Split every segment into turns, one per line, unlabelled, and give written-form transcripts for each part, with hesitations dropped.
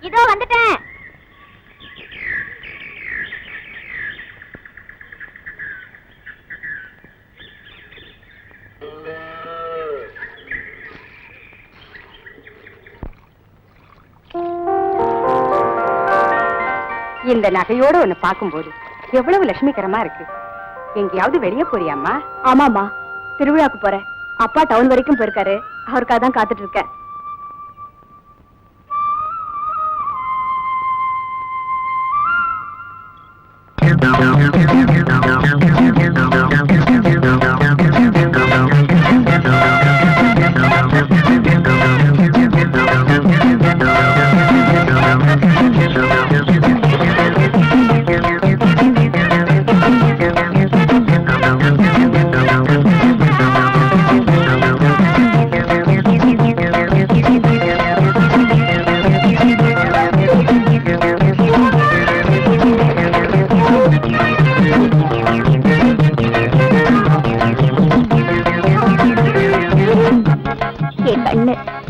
இதோ வந்துட்டேன்.
இந்த நகையோட ஒண்ணு பார்க்கும்போது எவ்வளவு லட்சுமிகரமா இருக்கு. எங்கேயாவது வெளியே போறியாம்மா?
ஆமாமா, திருவிழாக்கு போறேன். அப்பா டவுன் வரைக்கும் போயிருக்காரு, அவருக்காக தான் காத்துட்டு இருக்கேன்.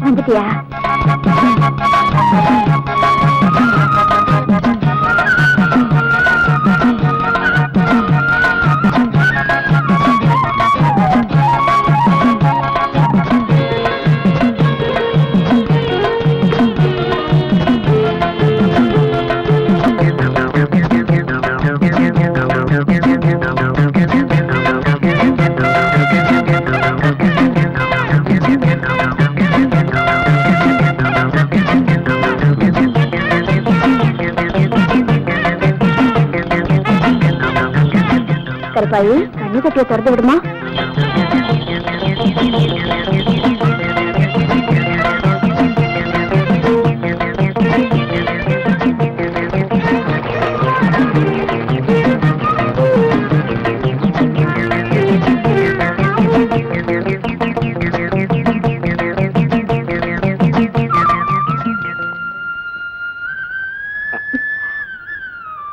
வந்துட்டியா? கருப்பாயி, கண்ணு கட்டிய திறந்து விடுமா?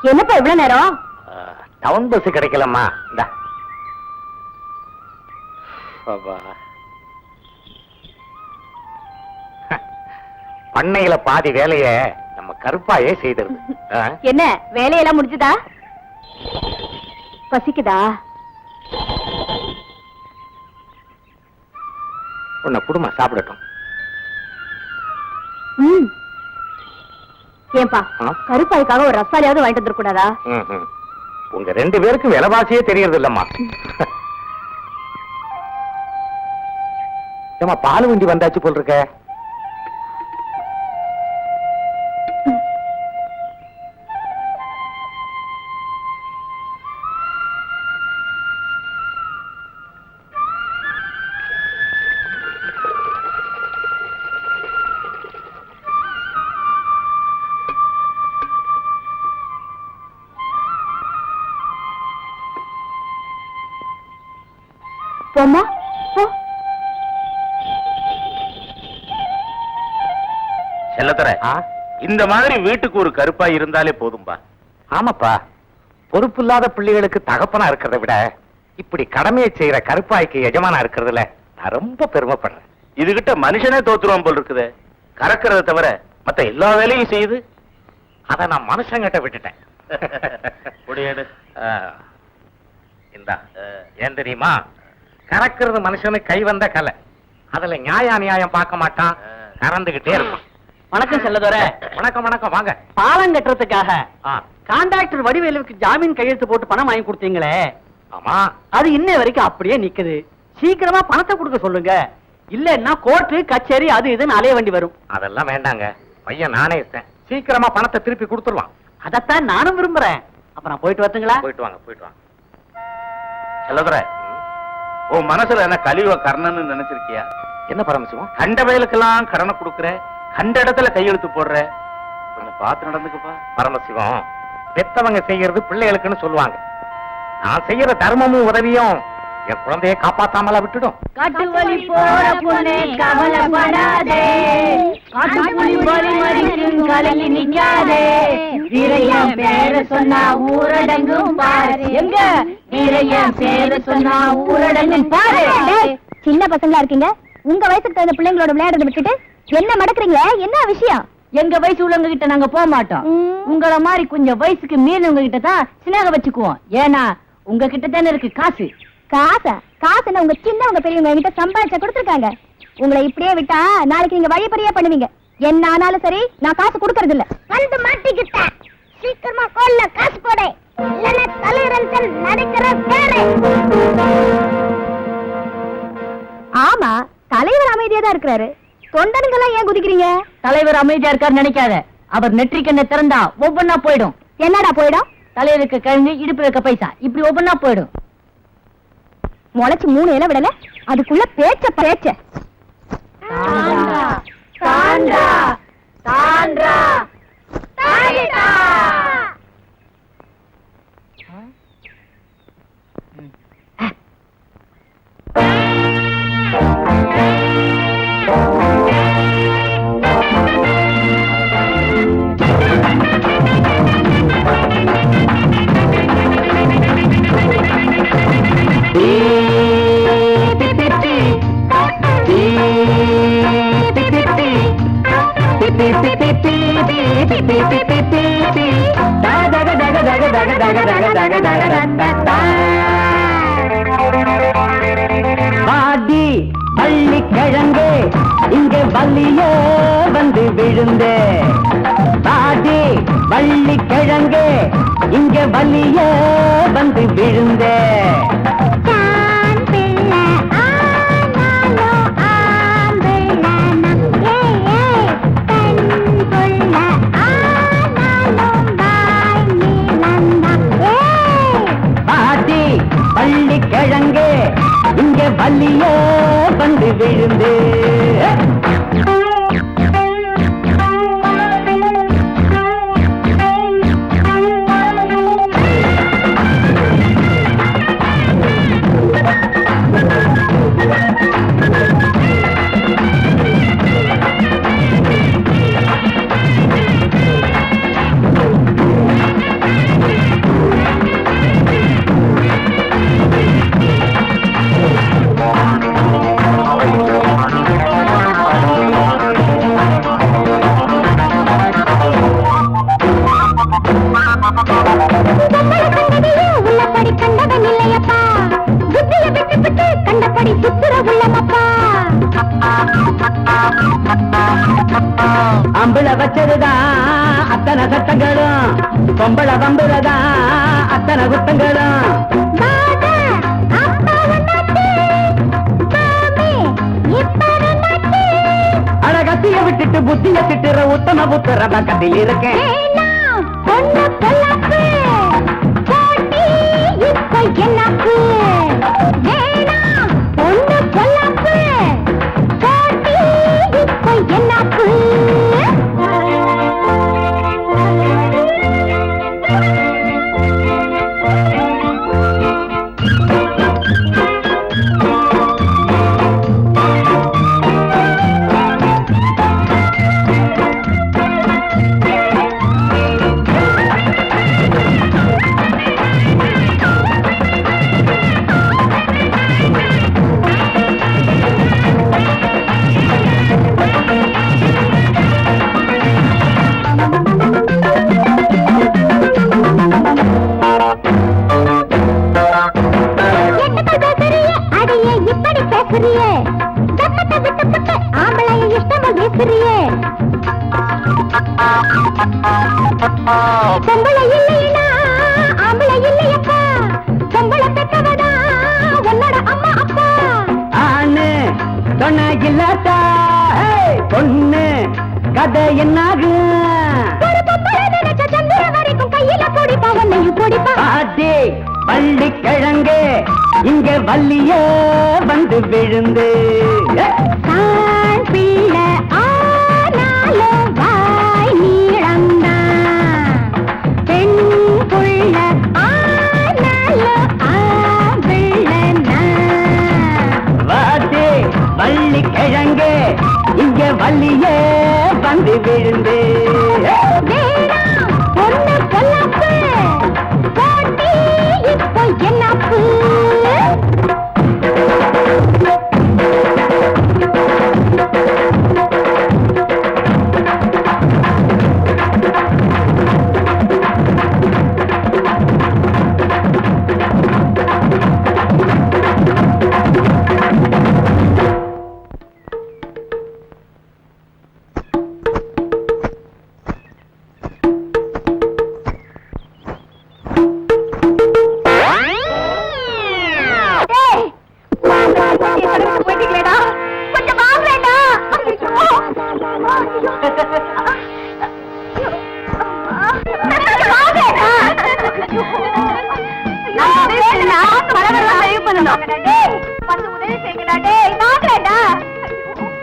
என்னப்பா இவ்வளவு நேரம்?
டவுன் பஸ் கிடைக்கலம்மா. பண்ணையில பாதி வேலைய நம்ம கருப்பாயே செய்தது.
என்ன வேலையெல்லாம் முடிஞ்சுதா? பசிக்குதா?
உன்னை குடும்பம் சாப்பிடட்டும்.
ஏன்பா, கருப்பாய்க்காக ஒரு ரசாலியாவது வாங்கிட்டு வந்துடக்கூடாதா?
உங்க 2 பேருக்கும் விலைவாசியே தெரியறது இல்லம்மா. ஏமா பால் வண்டி வந்தாச்சு போல் இருக்க.
போமா போ.
செல்லத்தர, இந்த மாதிரி வீட்டுக்கு ஒரு கருப்பாய் இருந்தாலே போதும்பா.
ஆமாப்பா, பொறுப்பு இல்லாத பிள்ளைகளுக்கு தகப்பனா இருக்கிறத விட இப்படி கடமையை செய்யற கருப்பாய்க்கு எஜமானா இருக்கிறதுல நான் ரொம்ப பெருமைப்படுறேன்.
இதுகிட்ட மனுஷனே தோத்துருவான் போல் இருக்குது. கறக்கிறத தவிர மத்த எல்லா வேலையும் செய்யுது.
அத நான் மனுஷங்கிட்ட விட்டுட்டேன். இந்தா, ஏன் தெரியுமா? கறக்கிறது மனுஷனுக்கு கை வந்த கலை. அதுல நியாயம் பார்க்க மாட்டான், கறந்துகிட்டே இருக்கும்.
வணக்கம் செல்லதோர.
வணக்கம் வணக்கம், வாங்க.
பாலம் கட்டுறதுக்காக கான்ட்ராக்டர் வடிவேலுக்கு ஜாமீன் கையெழுத்து போட்டு பணம் வாங்கி கொடுத்தீங்களே,
ஆமா,
அது இன்ன வரைக்கும் அப்படியே நிக்குது. சீக்கிரமா பணத்தை கொடுக்க சொல்லுங்க, இல்லன்னா கோர்ட்டு கச்சேரி அது இதுன்னு அலைய வேண்டி வரும்.
அதெல்லாம் வேண்டாங்க, பையன் நானே இருக்கேன். சீக்கிரமா பணத்தை திருப்பி கொடுத்துருவான்.
அதத்தான் நானும் விரும்புறேன். அப்ப நான் போயிட்டு வரட்டுங்களா?
போயிட்டு வாங்க, போயிட்டு வாங்க.
செல்லதர, உன் மனசுல என்ன கலிவ கர்ணன்னு நினைச்சிருக்கியா?
என்ன பரமசிவம்,
கண்ட வயலுக்கெல்லாம் கடனை கொடுக்குற, கண்ட இடத்துல கையெழுத்து போடுற, கொஞ்சம் பார்த்து நடந்துக்கப்பா.
பரமசிவம், பெத்தவங்க செய்யறது பிள்ளைகளுக்குன்னு சொல்லுவாங்க. நான் செய்யற தர்மமும் உதவியும் என் குழந்தையை காப்பாத்தாமல விட்டுடும்.
காட்டுவலி போற பொண்ணே கவலைப்படாதே, காட்டுப்புலி வலி மறிக்கும் கலங்கி நிக்காதே, வீரையன் பேர சொன்னா ஊரடங்கும் பாரு, எங்க வீரையன் பேர சொன்னா ஊரடங்கும் பாரு. சின்ன பசங்களா இருக்கீங்க, உங்க வயசுக்கு தகுந்த பிள்ளைங்களோட விளையாடுறத விட்டுட்டு என்ன மடக்குறீங்க? என்ன விஷயம்?
எங்க வயசு உள்ளவங்க கிட்ட நாங்க போக மாட்டோம். உங்கள மாதிரி கொஞ்சம் வயசுக்கு மீறினவங்க கிட்ட தான் சினேக வச்சுக்குவோம். ஏன்னா உங்க கிட்ட தானே இருக்கு காசு.
காசுன்னு உங்க சின்னவங்க பெரியவங்க என்கிட்ட சம்பாதிச்ச கொடுத்துருக்காங்க. உங்களை இப்படியே விட்டா நாளைக்கு நீங்க வழிபறியா பண்ணுவீங்க. என்ன ஆனாலும் சரி, நான் காசு கொடுக்கறது இல்ல. வந்து மாட்டிக்கிட்டேன். சீக்கிரமா கோல்ல காசு போடு, இல்லன்னா தலைரஞ்சல் நடக்கிற பேரு. ஆமா, தலைவர் அமைதியா தான் இருக்கிறாரு. தொண்டனுங்கெல்லாம் ஏன் குதிக்கிறீங்க?
தலைவர் அமைதியா இருக்காரு நினைக்காத. அவர் நெற்றிக்கண்ணை திறந்தா ஒவ்வொன்னா போயிடும்.
என்னடா போயிடும்?
தலைவருக்கு கழுங்கு, இடுப்பு இருக்க பைசா, இப்படி ஒவ்வொன்னா போயிடும்.
முளைச்சு 3 இலை விடல, அதுக்குள்ள பேச்ச
தாண்டா, தாண்டா, தாண்டா, தாண்டா.
பாடி பள்ளி கிழங்கு இங்கே வள்ளிய வந்து விழுந்தே. பாடி வள்ளி கிழங்கு இங்கே வள்ளிய வந்து விழுந்தே. பள்ளி கிழங்கு இங்க வள்ளிய வந்து விழுந்து. அம்பள வச்சதுதான் அத்தனை சட்டங்களும், பொம்பள வம்புலதான் அத்தனை குத்தங்களும். அழகத்திய விட்டுட்டு புத்திய திட்டுற உத்தம புத்திர பக்கத்தில் இருக்கேன்.
பொம்பளை இல்லையா ஆம்பளை இல்லையப்பா, பொம்பளை பெற்றவடா உன்னோட அம்மா அப்பா.
ஆணு சொன்ன இல்லாட்டா பொண்ணு கதை என்னாகு.
ஒரு பொம்பளை நினைச்ச சந்திர வரைக்கும் கையில பொடிப்பா, உன்னையும் பொடிப்பா.
பாட்டி பள்ளி கிழங்கு இங்க வள்ளிய வந்து விழுந்து.
தான் பிள்ளை ஆனாலும் வாய் நீளம்தான், பெண் புள்ள ஆனாலும் ஆம்பிள்ளனா.
பாட்டி பள்ளி கிழங்கு இங்க வள்ளிய வந்து விழுந்து.
வேணாம் பொண்ணு பொல்லாப்பு, போட்டி இப்போ என்னாப்பு.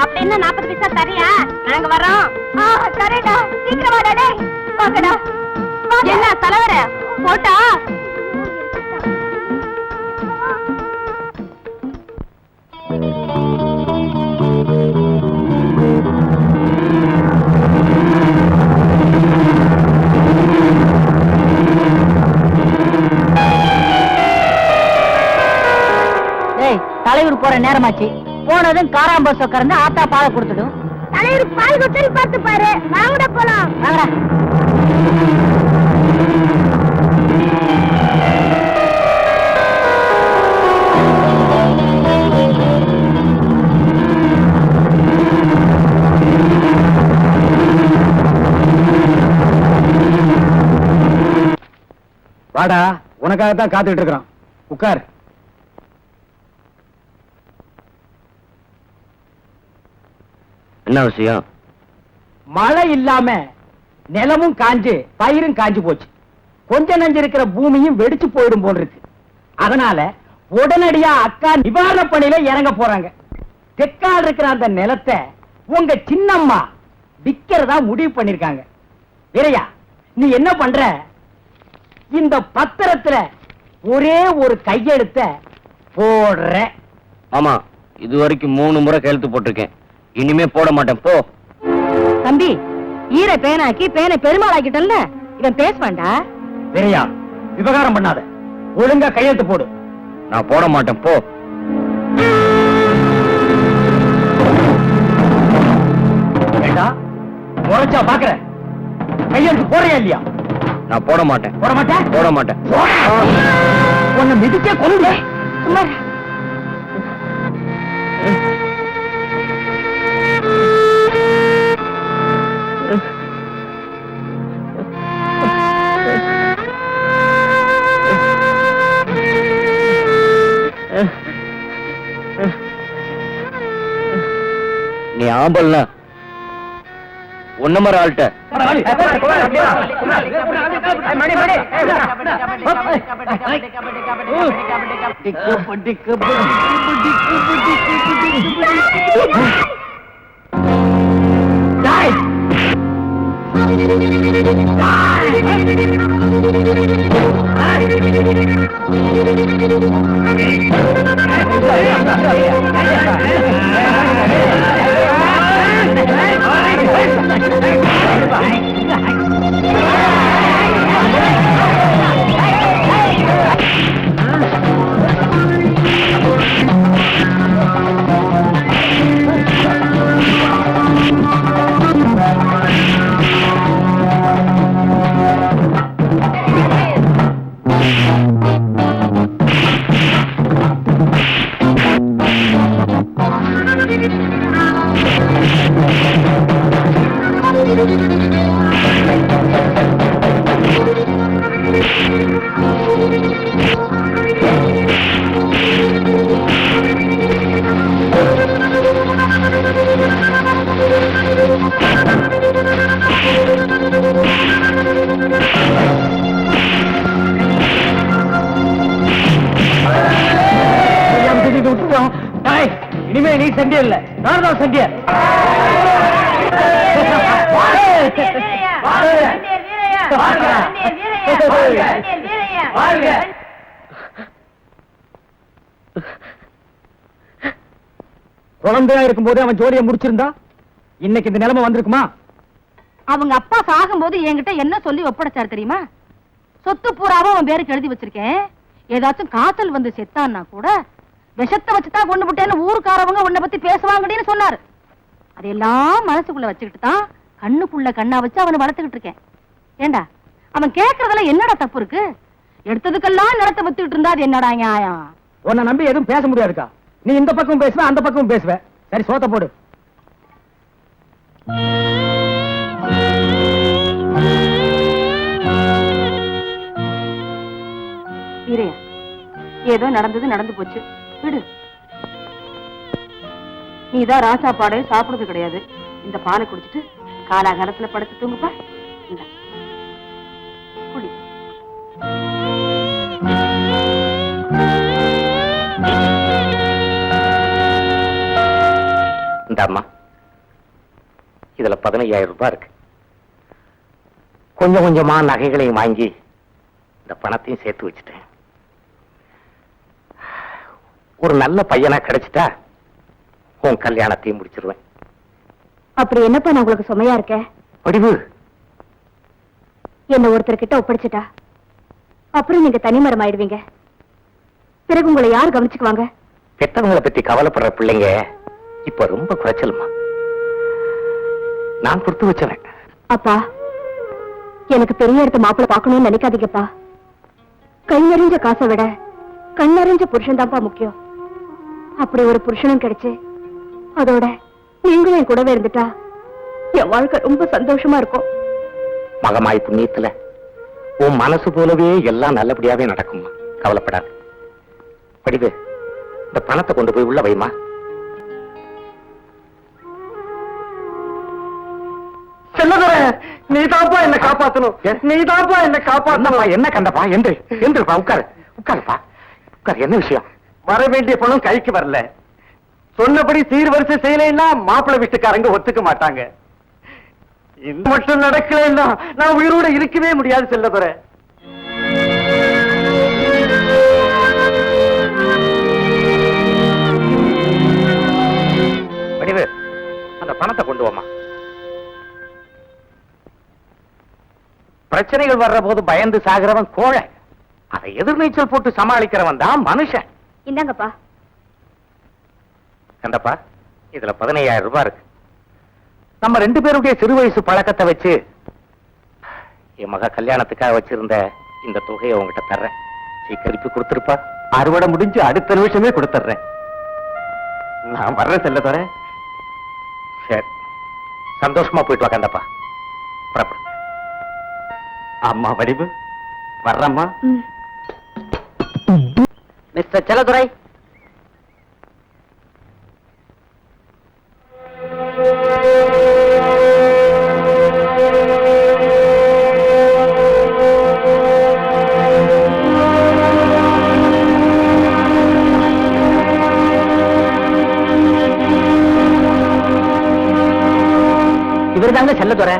அப்படின்னா 40 பைசா தரியா? நாங்க வரோம். தரேடா, சீக்கிரம் வாடா. டேய் வாங்கடா. என்ன தலைவர போட்டா?
தலைவர் போற நேரமாச்சு. போனதும் காராம்பஸ் உட்கார்ந்து ஆத்தா பாலை கொடுத்துடும்.
தலைவர் பால் குத்தல் பார்த்து பாரு. வாங்கடா போலாம்.
வாங்கடா.
வாடா, உனக்காகத்தான் காத்துட்டு இருக்கிறோம். உட்கார்.
என்ன விஷயம்?
மழை இல்லாம நிலமும் காஞ்சு பயிரும் காஞ்சு போச்சு. கொஞ்ச நஞ்சு இருக்கிற பூமியும் வெடிச்சு போயிடும் போல் இருக்கு. அதனால உடனடியா அக்கா நிவாரண பணியில இறங்க போறாங்க. தெற்கால் இருக்கிற அந்த நிலத்தை உங்க சின்னம்மா விக்கிறதா முடிவு பண்ணிருக்காங்க. வீரையா, நீ என்ன பண்ற? இந்த பத்திரத்துல ஒரே ஒரு கையெழுத்த போடுற.
ஆமா, இது வரைக்கும் 3 முறை கையெழுத்து போட்டிருக்கேன். இனிமே போட மாட்டேன். போ
தம்பி, ஈர பேனாக்கி பேனை பெருமாளாக்கிட்டல்ல, இவன் பேசுவான்டா.
வீரையா, விவகாரம் பண்ணாத, ஒழுங்கா கையெழுத்து போடு.
நான் போட மாட்டேன். போ.
ஏண்டா முறைச்சா பாக்குற? கையெழுத்து போறியா இல்லையா?
நான் போட மாட்டேன்.
போட மாட்டேன்.
போட மாட்டேன்.
உன்னை மிதிக்க கொண்டு
சும்மா
நீ ஆம்பல்னா ஒன்ன மாதிரி ஆள்கிட்ட
இனிமே நீ சண்டியர் இல்ல, நான் தான் சண்டியர். குழந்தையா இருக்கும் போதே அவன் ஜோடியை முடிச்சிருந்தா இன்னைக்கு இந்த நிலைமை வந்திருக்குமா?
அவங்க அப்பா சாகும்போது என்கிட்ட என்ன சொல்லி ஒப்படைச்சாரு தெரியுமா? சொத்து பூராவும் அவன் பேருக்கு எழுதி வச்சிருக்கேன். ஏதாச்சும் காய்ச்சல் வந்து செத்தான்னா கூட விஷத்தை வச்சுதான் கொண்டு விட்டேன்னு ஊருக்காரவங்க உன்னை பத்தி பேசுவாங்கன்னு சொன்னாரு. அதையெல்லாம் மனசுக்குள்ள வச்சுக்கிட்டு தான் கண்ணுக்குள்ள கண்ணா வச்சு அவனை வளர்த்துக்கிட்டு இருக்கேன். ஏண்டா, அவன் கேட்கறதுல என்னடா தப்பு இருக்கு? எடுத்ததுக்கெல்லாம் நிலத்தை வித்துக்கிட்டு இருந்தா அது என்னடா நியாயம்?
உன்னை நம்பி எதுவும் பேச முடியாதுக்கா. நீ இந்த பக்கம் பேசுவ, அந்த பக்கம் பேசுவ. சரி, சோத்த போடு.
வீரையா, ஏதோ நடந்தது நடந்து போச்சு, விடு. நீதான் ராசா பாடை சாப்பிடுறது கிடையாது. இந்த பாலை குடிச்சிட்டு காலாகாலத்துல படுத்து தூங்குப்பா. இந்த குடி.
இதுல 15,000 ரூபாய் இருக்கு. கொஞ்சம் கொஞ்சமா நகைகளையும் வாங்கி இந்த பணத்தையும் சேர்த்து வச்சுட்டேன். ஒரு நல்ல பையனா கிடைச்சிட்டா உன் கல்யாணத்தையும் முடிச்சிருவேன்.
அப்படி என்னப்பா நான் உங்களுக்கு சுமையா இருக்கேன்?
வடிவு,
என்ன ஒருத்தர்கிட்ட ஒப்படைச்சிட்டா அப்புறம் நீங்க தனிமரம் ஆயிடுவீங்க. பிறகு உங்களை யார் கவனிச்சுக்குவாங்க?
பெத்தவங்களை பத்தி கவலைப்படுற பிள்ளைங்க இப்ப ரொம்ப குறைச்சலுமா. நான் கொடுத்து வச்சவன்.
அப்பா, எனக்கு பெரிய இடத்து மாப்பிள்ளை பார்க்கணும்னு நினைக்காதீங்கப்பா. கை நிறைஞ்ச காசை விட கண் நிறைஞ்ச புருஷன் தான்ப்பா முக்கியம். அப்படி ஒரு புருஷனும் கிடைச்சு அதோட நீங்களும் என் கூடவே இருந்துட்டா என் வாழ்க்கை ரொம்ப சந்தோஷமா இருக்கும்.
மகமாய் புண்ணியத்துல உன் மனசு போலவே எல்லாம் நல்லபடியாவே நடக்குமா, கவலைப்படாது. வடிவு, இந்த பணத்தை கொண்டு போய் உள்ள வைமா.
நீதாப்பா என்ன காப்பாத்தணும், நீதாப்பா என்ன காப்பாத்தணும்.
என்ன கண்டப்பா? என்றுப்பா, உட்காரு உட்காருப்பா, உட்காரு. என்ன விஷயம்?
வர வேண்டிய பணம் கைக்கு வரல. சொன்னபடி சீர்வரிசை செய்யலைன்னா மாப்பிள்ளை வீட்டுக்காரங்க ஒத்துக்க மாட்டாங்க. இது மட்டும் நடக்கலைன்னா நான் உயிரோட இருக்கவே முடியாது செல்லதுரை.
வடிவு, அந்த பணத்தை கொண்டு வாமா. பிரச்சனைகள் வர்ற போது பயந்து சாகிறவன் கோழை, அதை எதிர்நீச்சல் போட்டு சமாளிக்கிறவன் தான் மனுஷன்.
இந்தாங்கப்பா.
கண்டப்பா, இதுல 15,000 ரூபாய் இருக்கு. நம்ம 2 பேருடைய சிறு வயசு பழக்கத்தை வச்சு என் மக கல்யாணத்துக்காக வச்சிருந்த இந்த தொகையை உங்ககிட்ட தர்றேன். சீக்கிரம் கொடுத்துருப்பா.
அறுவடை முடிஞ்சு அடுத்த நிமிஷமே கொடுத்துறேன். நான் வர்றேன் செல்லதுரை.
சரி, சந்தோஷமா போயிட்டு வா கண்டப்பா. புறப்படு.
அம்மா வடிவு, வர்றம்மா.
மிஸ்டர் செல்லதுரை,
இவர்தாங்க செல்லதுரை.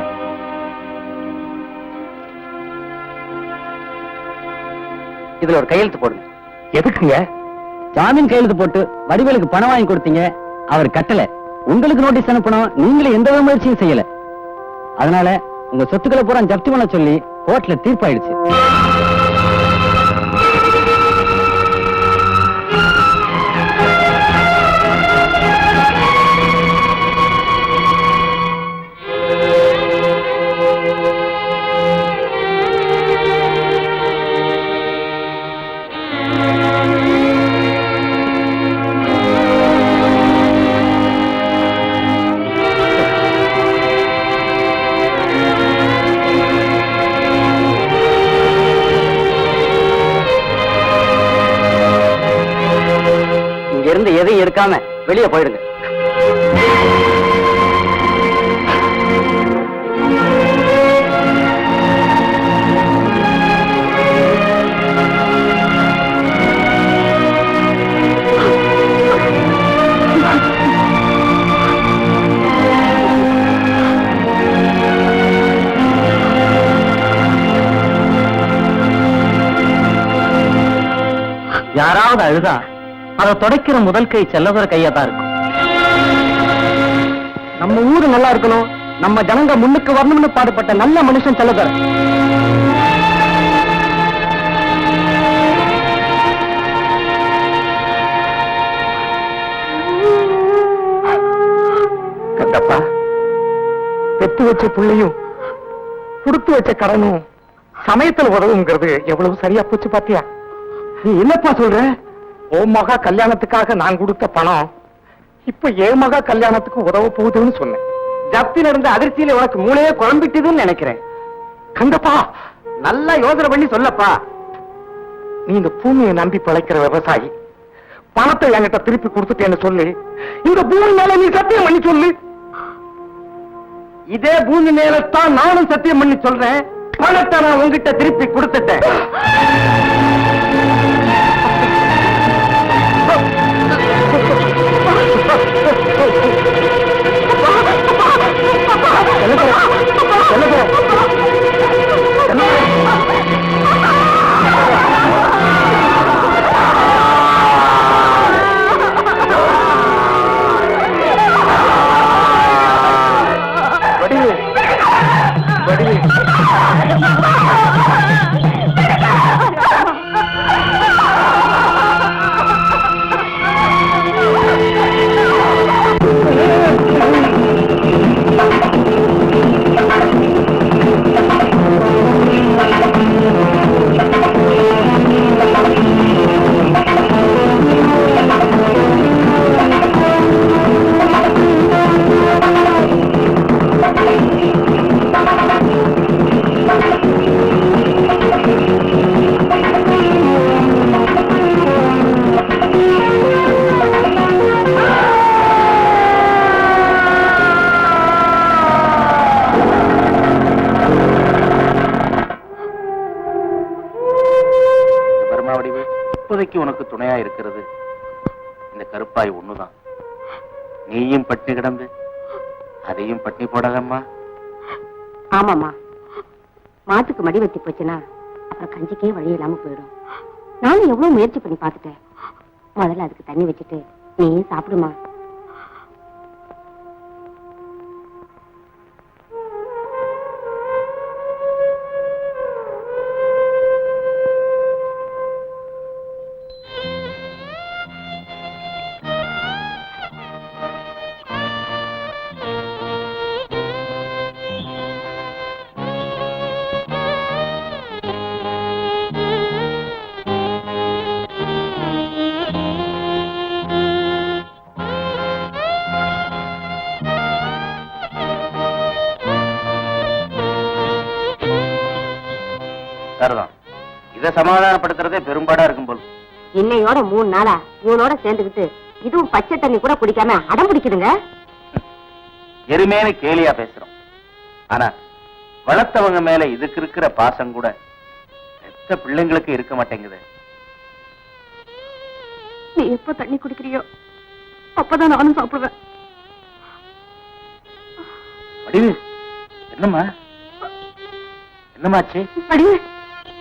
இதுல ஒரு கையெழுத்து போடுங்க. எதுக்குங்க?
ஜாமீன் கையெழுத்து போட்டு வடிவேலுக்கு பணம் வாங்கி கொடுத்தீங்க, அவர் கட்டல. உங்களுக்கு நோட்டீஸ் அனுப்பணும், நீங்களே எந்த முயற்சியும் செய்யல. அதனால உங்க சொத்துக்களை பூரா ஜப்தி பண்ண சொல்லி கோர்ட்ல தீர்ப்பாயிடுச்சு.
இருந்து எதையும் எடுக்காம வெளியே போயிடுங்க.
யாராவது அழுதா அதை தொடக்கிற முதல் கை செல்லதுரை கையா தான் இருக்கும். நம்ம ஊரு நல்லா இருக்கணும், நம்ம ஜனங்க முன்னுக்கு வரணும்னு பாடுபட்ட நல்ல மனுஷன் செல்லதுரை.
கண்டப்பா, பெத்து வச்ச பிள்ளையும் கொடுத்து வச்ச கடனும் சமயத்தில் உதவுங்கிறது எவ்வளவு சரியா போச்சு பாத்தியா?
நீ என்னப்பா சொல்ற?
ஓ மகா கல்யாணத்துக்காக நான் கொடுத்த பணம் இப்ப என் மகா கல்யாணத்துக்கு உதவ போகுதுன்னு சொன்னேன்.
ஜப்தி நடந்த அதிர்ச்சியில உனக்கு மூளையே குழம்பிட்டுதுன்னு நினைக்கிறேன்.
கண்டப்பா,
நல்லா யோசனை பண்ணி சொல்லப்பா.
நீ இந்த பூமியை நம்பி பிழைக்கிற விவசாயி, பணத்தை என்கிட்ட திருப்பி கொடுத்துட்டேன்னு சொல்லி இந்த பூமி மேல நீ சத்தியம் பண்ணி சொல்லு.
இதே பூமி மேலத்தான் நானும் சத்தியம் பண்ணி சொல்றேன், பணத்தை நான் உங்ககிட்ட திருப்பி கொடுத்துட்டேன்.
இப்போதைக்கு உனக்கு துணையா இருக்கிறது இந்த கருப்பாய் ஒண்ணுதான். நீயும் பட்டினி கிடந்து அதையும் பட்டினி போடாதம்மா.
ஆமாம்மா, மாட்டுக்கு மடி வெட்டி போச்சுன்னா அப்புறம் கஞ்சிக்கே வழி இல்லாம போயிடும். நானும் எவ்வளவு முயற்சி பண்ணி பார்த்துட்டேன். முதல்ல அதுக்கு தண்ணி வச்சுட்டு நீயும் சாப்பிடுமா.
சரிதான், இதை சமாதானப்படுத்துறதே பெரும்பாடா இருக்கும் போல்.
இன்னையோட 3 நாளா இவனோட சேர்ந்துக்கிட்டு இதுவும் பச்சை தண்ணி கூட குடிக்காம அடம் பிடிக்குதுங்க.
எருமேனு கேலியா பேசுறோம். ஆனா வளர்த்தவங்க மேல இதுக்கு இருக்கிற பாசம் கூட எத்த பிள்ளைங்களுக்கு இருக்க மாட்டேங்குது.
நீ எப்ப தண்ணி குடிக்கிறியோ அப்பதான் நானும் சாப்பிடுவேன்.
வடிவு, என்னம்மா என்னமாச்சு?
வடிவு,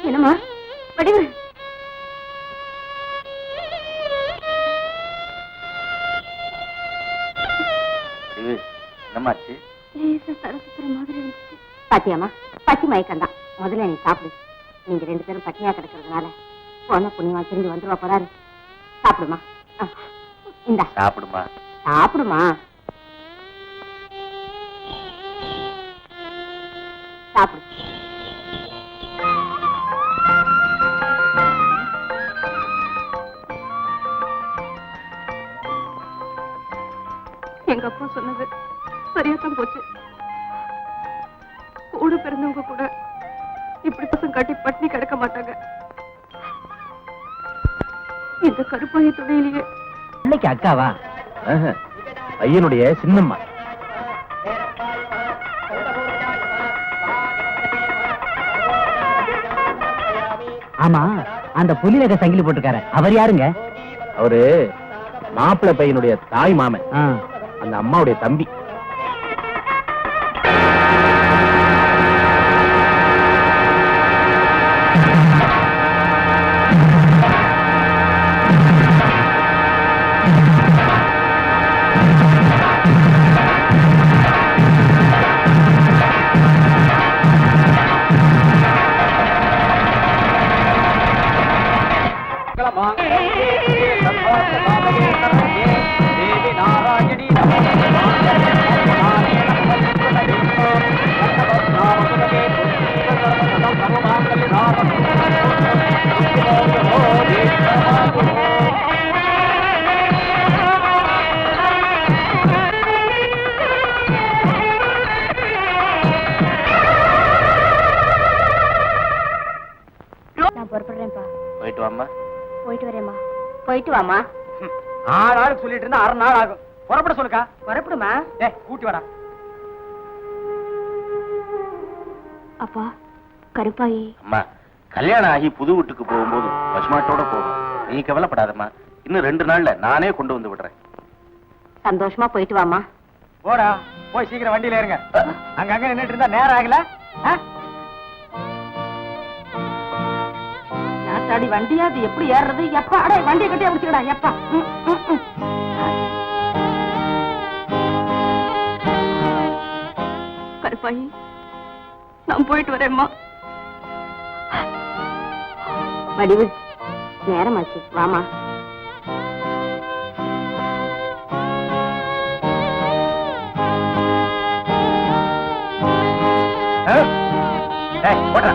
என்னம்மா வடிவு?
வடிவு, என்னமாச்சு?
பாத்தியாமா, பச்சி மயக்கம்தான். முதல்ல நீ சாப்பிடு. நீங்க 2 பேரும் பட்டினியா கிடக்கிறதுனால போன புண்ணியமா திரும்பி வந்துருவா போறாரு. சாப்பிடுமா. இந்த
சாப்பிடுமா.
சாப்பிடுமா. சாப்பிடு.
எங்க அப்பா சொன்னது சரியாத்தான் போச்சு. கூட பிறந்தவங்க கூட இப்படி பசங்க காட்டி பட்டினி கிடக்க மாட்டாங்க. இந்த கருப்பாய துணையிலேயே
இன்னைக்கு அக்காவா? பையனுடைய சின்னம்மா. ஆமா, அந்த புலி நகை சங்கிலி போட்டுக்கார அவர் யாருங்க?
அவரு மாப்பிள்ளை பையனுடைய தாய் மாமன், அந்த அம்மாவுடைய தம்பி.
நான் புறப்படுறேன்ப்பா.
போயிட்டு வாம்மா.
போயிட்டு வரேம்மா.
போயிட்டு வாமா.
6 நாள் சொல்லிட்டு இருந்தா 6 நாள் ஆகும். புறப்பட சொல்லுக்கா.
புறப்படுமா.
கூட்டி வாடா.
அப்பா, கருப்பாயி
அம்மா, கல்யாணம் ஆகி புது வீட்டுக்கு போகும்போது பசுமாட்டோட போகும். நீ கவலைப்படாதம்மா. இன்னும் 2 நாள்ல நானே கொண்டு வந்து விடுறேன்.
சந்தோஷமா போயிட்டு வாமா.
போடா, போய் சீக்கிரம் வண்டியில ஏறுங்க. அங்க நின்னுட்டு இருந்தா நேரம் ஆகல.
நாத்தாடி வண்டியா, அது எப்படி ஏறுறது? எப்பா அடே வண்டியை கட்டி முடிச்சுக்கடா. எப்பா
கருப்பாயி, நான் போயிட்டு வரேம்மா.
வடிவு, நேரமாச்சு, வாமா.
போடுறா.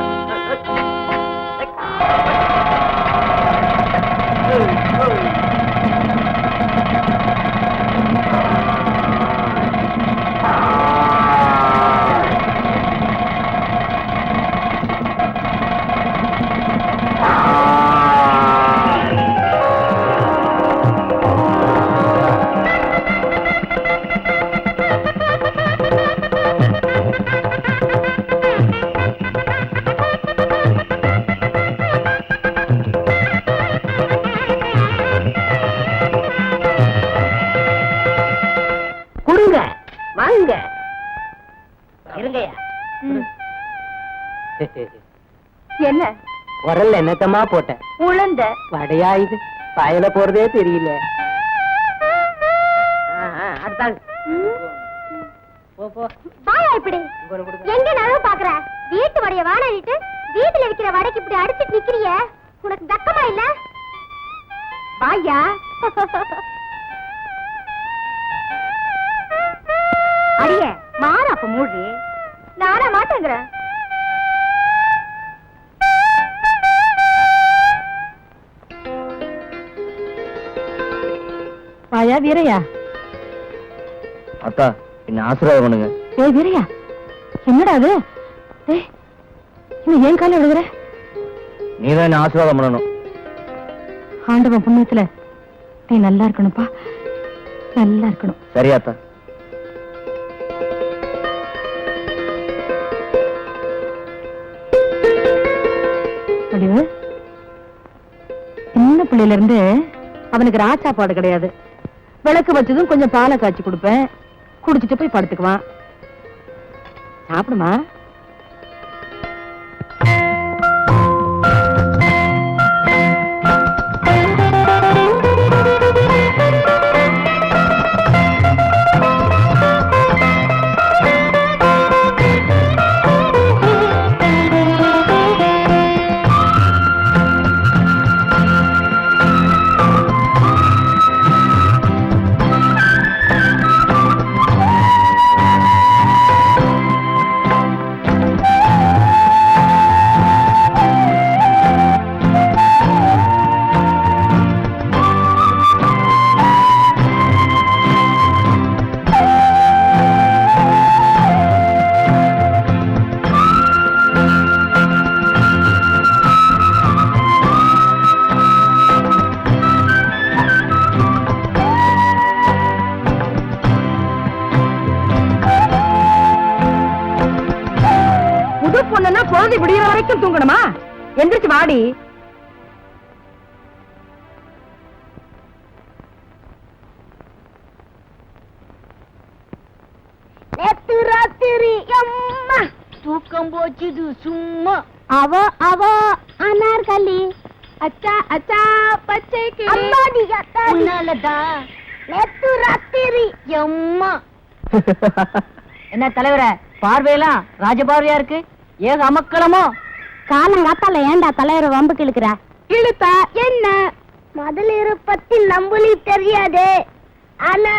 என்ன
உரல்ல என்னத்தமா போட்டேன்.
உளுந்த
வடையா இது? பயல போறதே தெரியல. அடுத்தாங்க.
வாயா இப்படி எங்க நகை பாக்குற? வீட்டு வடைய வாடகிட்டு வீட்டுல விக்கிற வடைக்கு இப்படி அடிச்சிட்டு நிக்கிறிய, உனக்கு தக்கமா இல்ல? வாயா. அடிய மாற அப்ப மூடி. நானா மாட்டேங்கிறேன்.
வாயா வீரையா.
அத்தா என்ன ஆசீர்வாதம் பண்ணுங்க.
ஏய் வீரையா, என்னடா அது? ஏன் கால விழுகுற?
நீதான் என்ன ஆசீர்வாதம் பண்ணணும்.
ஆண்டவன் புண்ணியத்துல நீ நல்லா இருக்கணும்ப்பா, நல்லா இருக்கணும்.
சரியாத்தா.
முடிவு சின்ன பிள்ளையில இருந்து அவனுக்கு ராச்சாப்பாடு கிடையாது. விளக்கு வச்சதும் கொஞ்சம் பாலை காய்ச்சி கொடுப்பேன், குடிச்சிட்டு போய் படுத்துக்குவான். சாப்பிடுமா? பொழுது விடிய வரைக்கும் தூங்கணுமா? எந்திரிச்சு வாடி.
நேத்து ராத்திரி அம்மா தூக்கம் போச்சுது சும்மா. அவ அவ அனார்கலி அச்சா அச்சா பச்சை கிளி அம்மாடி அத்தாடி உன்னாலதா நேத்து ராத்திரி அம்மா.
என்ன தலைவர பார்வையெல்லாம் ராஜபார்வையா இருக்கு, ஏக அமக்களமோ?
காலங்காத்தால ஏண்டா தலைவர வம்புக்கு இழுக்கிற? இழுத்தா என்ன? முதலிரு பத்தி நம்புலி தெரியாது, ஆனா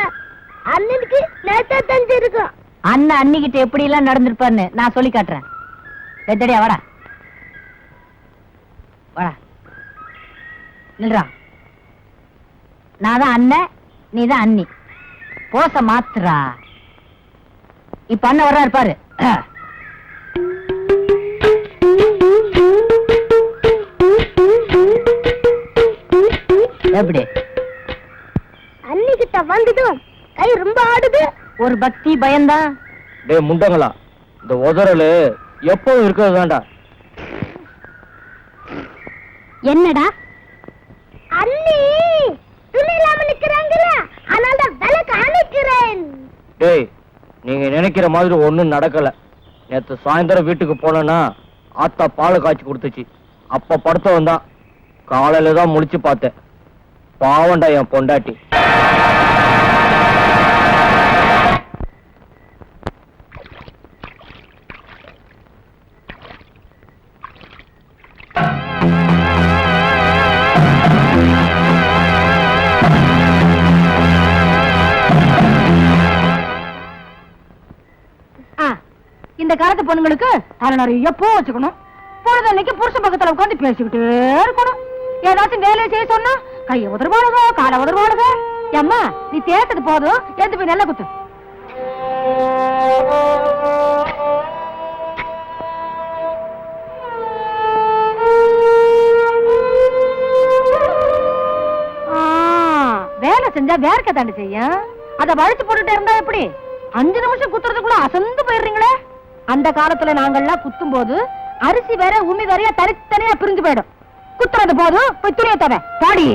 அண்ணனுக்கு நேத்தா தெரிஞ்சிருக்கும்.
அண்ணன் அன்னிக்கிட்ட எப்படி எல்லாம் நடந்திருப்பான்னு நான் சொல்லி காட்டுறேன். வெத்தடியா வாடா வாடா. நில்றா. நான் தான் அண்ணன், நீ தான் அண்ணி. போச மாத்துறா. இப்ப அண்ணன் வர்றா இருப்பாரு. எப்படி
அன்னிக்கிட்ட வந்ததும் கை ரொம்ப ஆடுது.
ஒரு பக்தி பயம்தான்.
டே முண்டங்களா, இந்த உதறலு எப்பவும் இருக்கிறது தான்டா.
என்னடா அண்ணி துணி இல்லாம நிக்கிறாங்கல்ல, அதனால விளக்கு அணைக்கிறேன்.
டேய், நீங்க நினைக்கிற மாதிரி ஒண்ணும் நடக்கல. நேத்து சாயந்தரம் வீட்டுக்கு போனேன்னா ஆத்தா பாலை காய்ச்சி கொடுத்துச்சு. அப்ப படுத்தவன் தான் காலையில தான் முழிச்சு பார்த்தேன். பாவண்டா என் பொண்டாட்டி.
இந்த காலத்து பொண்ணுங்களுக்கு தலை எப்போ வச்சுக்கணும். பொழுது அன்னைக்கு புருஷன் பக்கத்துல உட்காந்து பேசிக்கிட்டே இருக்கணும். ஏதாச்சும் வேலையை செய்ய சொன்னா கையை உதர்வாளுதோ காலை உதர்வாளுதோ. அம்மா நீ தேய்ச்சது போதும், எந்த போய் நல்ல குத்து. வேலை செஞ்சா வேர்க்க தாண்டி செய்யும். அத வழிச்சு போட்டுட்டே இருந்தா எப்படி? 5 நிமிஷம் குத்துறதுக்குள்ள அசந்து போயிடுறீங்களே. அந்த காலத்துல நாங்கள்லாம் குத்தும் போது அரிசி வேற உமி வேறையா தனித்தனியா பிரிஞ்சு போயிடும். குத்துறது போதும், போய் துணியை தவ பாடி.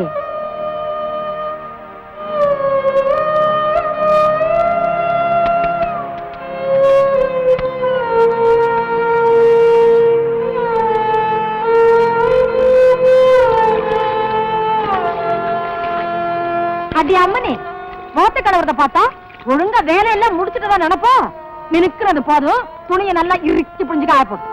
அடி அம்மனே, மோத்த கடவுறத பார்த்தா ஒழுங்கா வேலையெல்லாம் முடிச்சுட்டு தான் நினைப்போம். மினுக்குறது போதும், துணியை நல்லா இறுக்கி புரிஞ்சுக்க ஆப்போம்.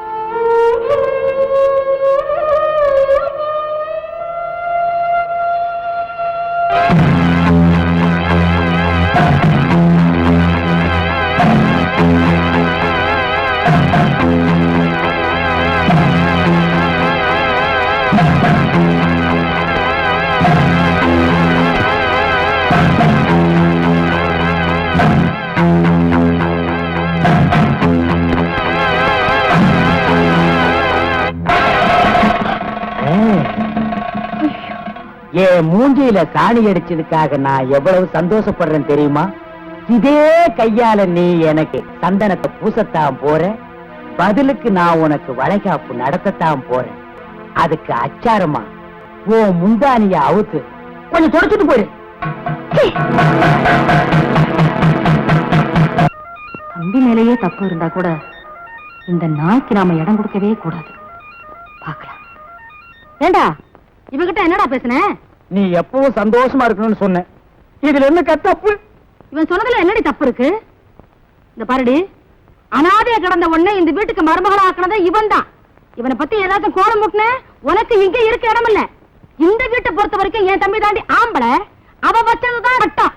என் மூஞ்சியில சாணி அடிச்சதுக்காக நான் எவ்வளவு சந்தோஷப்படுறேன் தெரியுமா? இதே கையால நீ எனக்கு சந்தனத்தை பூசத்தான் போற, பதிலுக்கு நான் உனக்கு வளைகாப்பு நடத்தத்தான் போறேன். அதுக்கு அச்சாரமா உன் முந்தானிய அவுத்து கொஞ்சம் தொடச்சிட்டு போயிரு.
தம்பி மேலேயே தப்பு இருந்தா கூட இந்த நாய்க்கு நாம இடம் கொடுக்கவே கூடாது. பாக்கலாம். ஏண்டா இவகிட்ட என்னடா பேசுன?
நீ எப்பவும் சந்தோஷமா இருக்கணும்னு சொன்ன. இதுல என்ன தப்பு?
இவன் சொன்னதுல என்னடி தப்பு இருக்கு? இந்த பாருடி, அனாதைய கிடந்த உடனே இந்த வீட்டுக்கு மருமகளா ஆக்கினதே இவன் தான். இவனை பத்தி ஏதாச்சும் கோலம் முட்டின உனக்கு இங்க இருக்க இடம் இல்ல. இந்த வீட்டை பொறுத்த வரைக்கும் என் தம்பி தாண்டி ஆம்பளை, அவ வச்சதுதான் வட்டம்.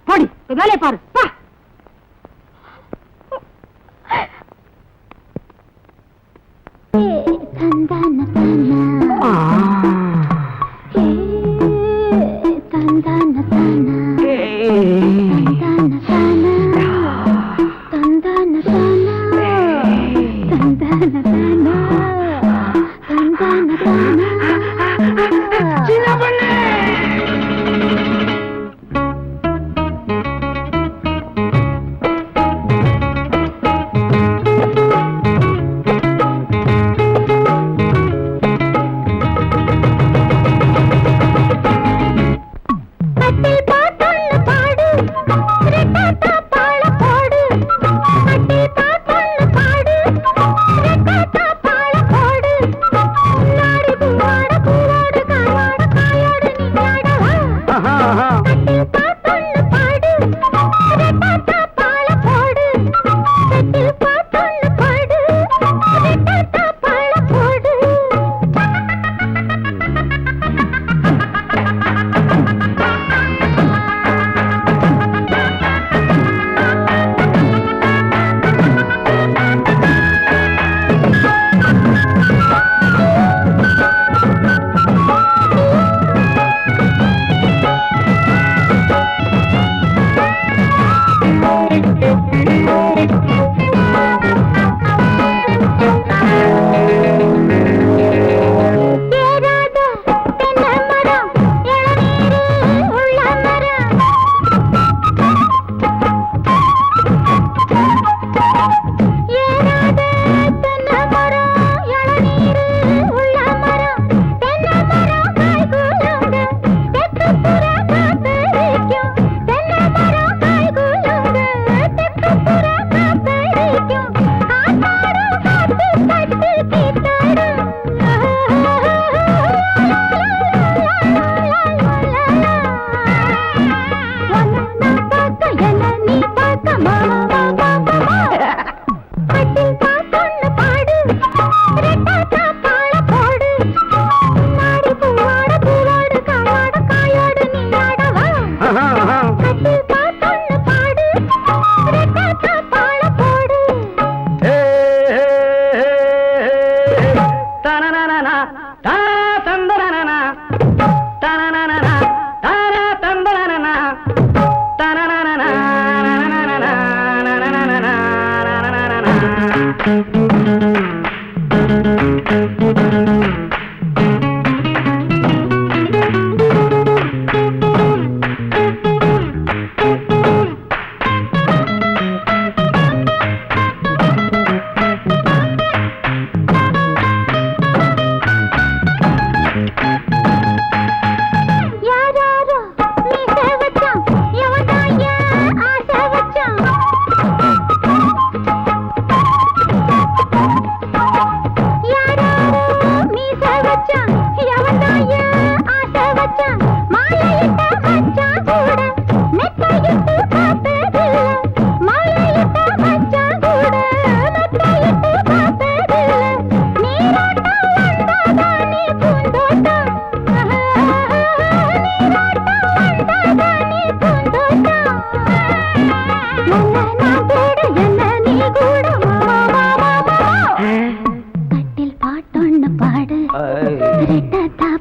போடி வேலையை பாரு.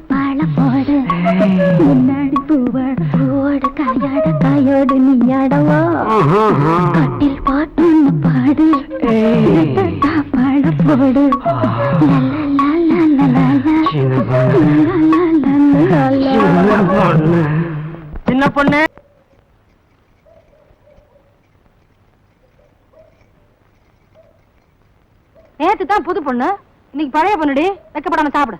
பாழ போடு முன்னாடி பூவோடு காயோடு நீயாடவோ கட்டில் பாட்டு பாடு பாழ போடு
சின்ன பொண்ணு
நேத்து தான் புது பொண்ணு, இன்னைக்கு பழைய பொண்ணுடி. வெக்கப்படாம சாப்பிடு.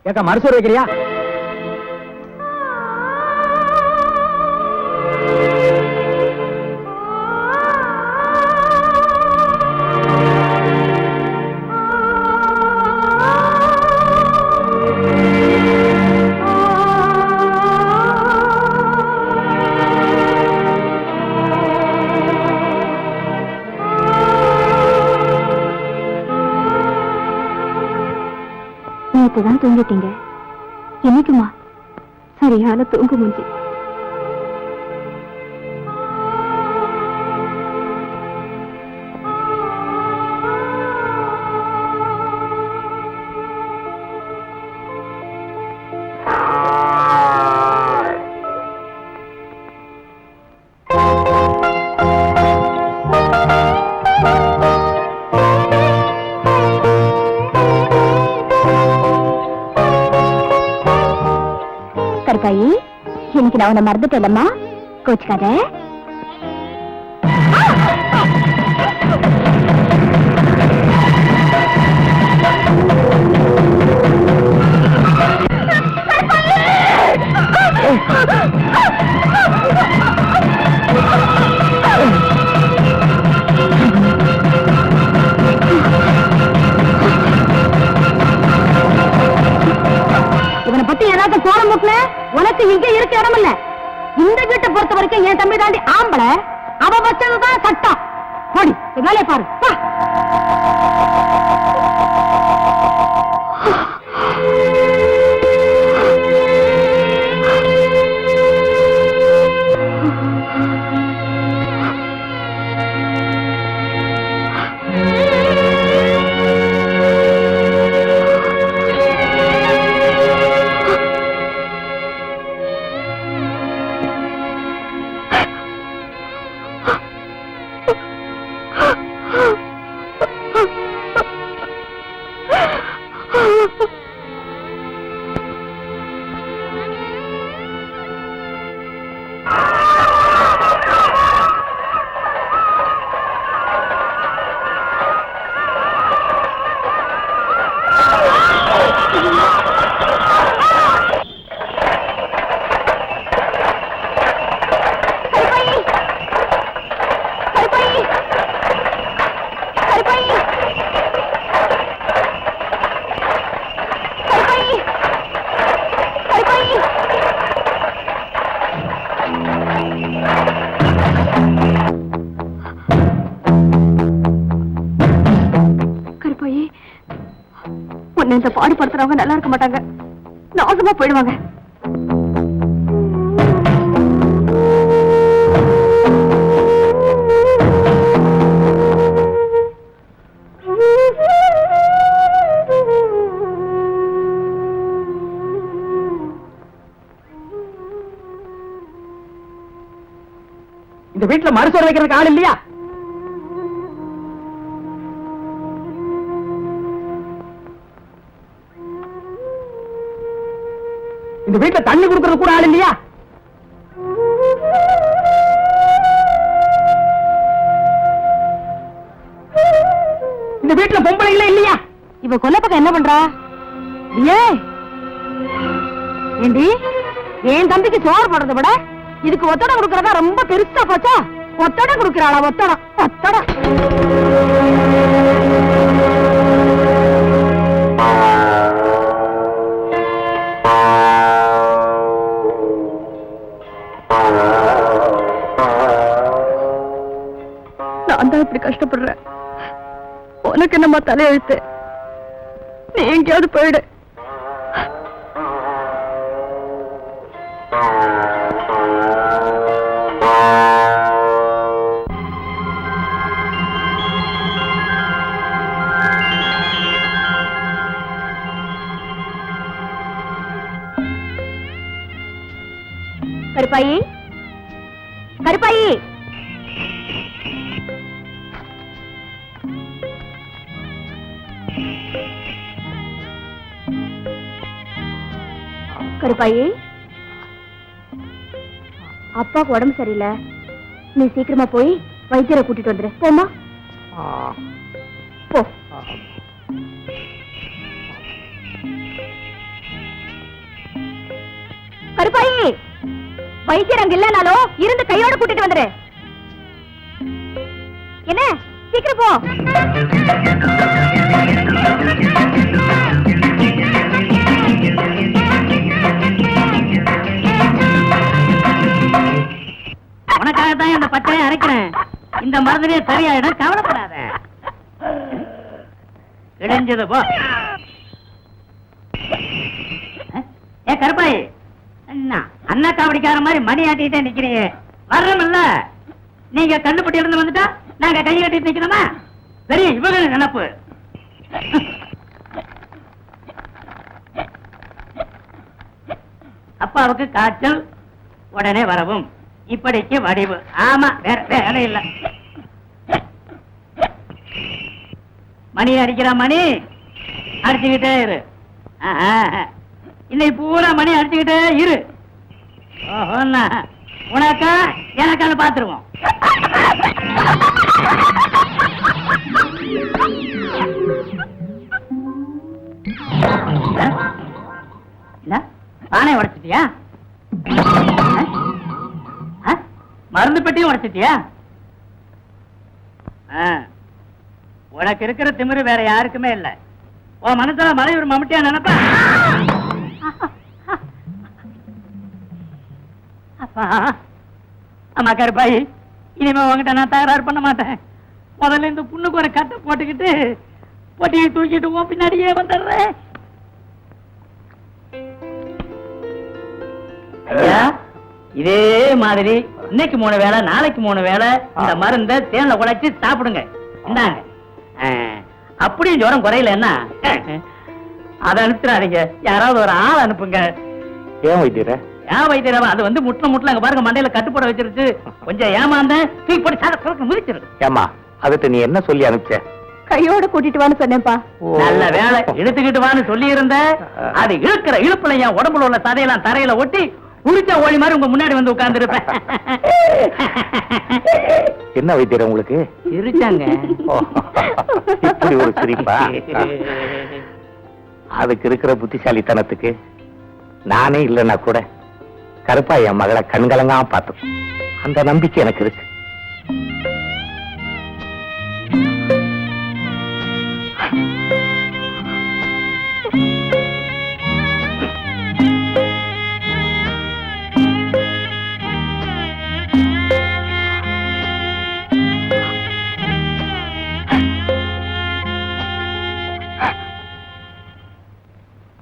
ஏக்கா மறுசோறு வைக்கிறியா?
நேத்துதான் தூங்கிட்டீங்க, இன்னைக்குமா? சரியான தூங்கு மூஞ்சி. கருப்பாயி, இன்னைக்கு நான் உன்னை மறந்துட்டேன்மா, கோச்சுக்காத.
இவனை பத்தி ஏதாவது சோழம் முட்டுல உனக்கு இங்க இருக்க இடம் இல்ல. இந்த வீட்டை பொறுத்த வரைக்கும் என் தம்பி தாண்டி ஆம்பளை, அவ வச்சதுதான் சட்டம். போடி, வேலையை பாரு.
கருப்பாயி, உன்னை இந்த பாடுபடுத்துறவங்க நல்லா இருக்க மாட்டாங்க, நாசமா போயிடுவாங்க.
இந்த வீட்டுல மறுசோறு வைக்கிறதுக்கு ஆள் இல்லையா? இந்த வீட்டுல தண்ணி கொடுக்கறது கூட ஆள் இல்லையா? இந்த வீட்டுல பொம்பளைங்களே இல்லையா?
இவ கொல்ல பக்கம் என்ன பண்றா? ஏண்டி, என் தம்பிக்கு சோறு போடுறத விட இதுக்கு ஒத்தடம் கொடுக்கறதா ரொம்ப பெருசா போச்சா? ஒத்தடம் கொடுக்கறாளா? ஒத்தடம் ஒத்தடம்.
நான் தான் இப்படி கஷ்டப்படுறேன், உனக்கு என்னம்மா தலையெழுத்து? நீ எங்கேயாவது போயிடு.
கருப்பாயி, கருப்பாயி, கருப்பாயி, அப்பாவுக்கு உடம்பு சரியில்லை. நீ சீக்கிரமா போய் வைத்தியரை கூட்டிட்டு வந்துரு. போமா போ. கருப்பாயி, வைத்தியர் அங்க இல்லனாலும் இருந்து கையோட கூட்டிட்டு வந்துரு. என்ன சீக்கிரம் போ.
உனக்காகத்தான் இந்த பச்சையை அரைக்கிறேன். இந்த மருந்திலே சரியாயிடும், கவலைப்படாத. இடைஞ்சது போ. ஏ கருப்பாய், அண்ணா காவடிக்கார மாதிரி மணி ஆட்டிட்டே நிக்கிறீங்க. வர்றோம்ல, நீங்க கண்டுபிடி இருந்து வந்துட்டா நாங்க கை கட்டிட்டு நிக்கிறோமா? சரி, இவங்க நினப்பு. அப்பாவுக்கு காய்ச்சல், உடனே வரவும். இப்படிக்கு வடிவு. ஆமா, வேற வேலை இல்ல. மணி அடிக்கிற மணி அடிச்சுக்கிட்டே இரு. இன்னைக்கு பூரா மணி அடிச்சுக்கிட்டே இரு. உனக்கா எனக்கான பாத்துருவோம். பானை உடைச்சிட்டியா? மருந்து பெட்டியும் உடைச்சிட்டியா? உனக்கு இருக்கிற திமிரு வேற யாருக்குமே இல்ல. உன் மனசுல மலையூர் மம்முட்டியா நினைப்பா? அப்பா, அம்மா கருப்பாயி, இனிமே உங்ககிட்ட நான் தகராறு பண்ண மாட்டேன். முதல்ல இந்த புண்ணுக்கு ஒரு கட்டை போட்டுக்கிட்டு பொட்டியை தூக்கிட்டு உன் பின்னாடியே வந்துடுறேன். ஐயா, இதே மாதிரி இன்னைக்கு 3 வேளை, நாளைக்கு 3 வேளை இந்த மருந்தை தேன்ல உடைச்சு சாப்பிடுங்க. இந்தாங்க. அப்படியும் ஜுரம் குறையில என்ன அதை அனுப்பிடாதீங்க. யாராவது ஒரு ஆள் அனுப்புங்க.
ஏன் வைத்தியர?
ஏன் வைத்தியரவா? அது வந்து முட்ல அங்க பாருங்க, மண்டையில கட்டுப்பட வச்சிருச்சு. கொஞ்சம் ஏமாந்த தூக்கி போட்டு முதிச்சிரு.
ஏமா, அதுக்கு நீ என்ன சொல்லி அனுப்பிச்ச?
கையோட கூட்டிட்டு வான்னு சொன்னேன்ப்பா.
நல்ல வேலை, இழுத்துக்கிட்டு வான்னு சொல்லி இருந்த. அது இழுக்கிற இழுப்புல என் உடம்புல உள்ள சதையெல்லாம் தரையில ஒட்டி உரிச்ச ஓடி மாதிரி உங்க முன்னாடி வந்து உட்கார்ந்து இருப்பேன்.
என்ன வைத்தியர் உங்களுக்கு?
சிரிச்சாங்க.
இப்படி ஒரு சிரிப்பா? அதுக்கு இருக்கிற புத்திசாலித்தனத்துக்கு நானே இல்லைன்னா கூட கருப்பா என் மகளை கண்கலங்காம பார்த்து, அந்த நம்பிக்கை எனக்கு இருக்கு.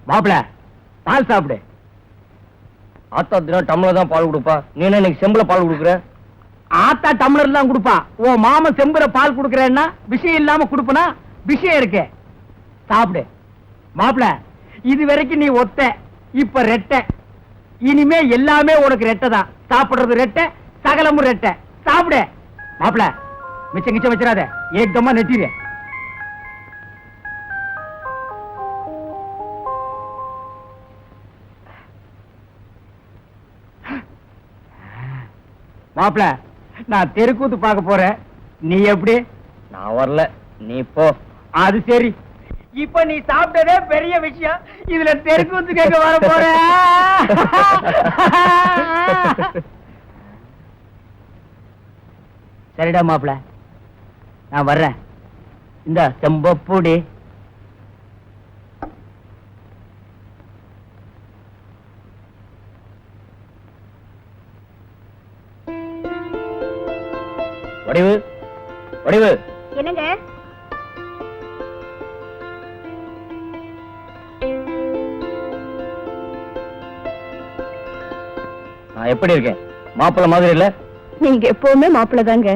மாப்பிள, பால் சாப்பிடு. ஆத்தா தினம் டம்ளர் தான் பால் கொடுப்பா. நீ என்ன இன்னைக்கு செம்புல பால் கொடுக்குற? ஆத்தா டம்ளர் தான் கொடுப்பா. ஓ மாமன் செம்புல பால் கொடுக்கறேன்னா விஷயம் இல்லாம கொடுப்பனா? விஷயம் இருக்கு. சாப்பிடு. மாப்பிள, இது வரைக்கும் நீ ஒத்த, இப்ப ரெட்டை. இனிமே எல்லாமே உனக்கு ரெட்டை தான். சாப்பிடுறது ரெட்டை, சகலமும் ரெட்டை. சாப்பிடு. மாப்பிள, மிச்சம் கிச்சம் வச்சிடாத, ஏகமா நெட்டிரு. மாப்பிள, நான் தெருக்கூத்து பார்க்க போறேன். நீ எப்படி? நான் வரல, நீ போ. அது சரி. இப்ப நீ சாப்பிட்டதே பெரிய விஷயம், இதுல தெருக்கூத்து கேட்க வர போற. சரிடா மாப்பிள, நான் வர்றேன். இந்த செம்பப்பூடி. வடிவு, வடிவு.
என்னங்க?
நான் எப்படி இருக்கேன்? மாப்பிள்ள மாதிரி இல்ல?
நீங்க எப்பவுமே மாப்பிள்ள தாங்க.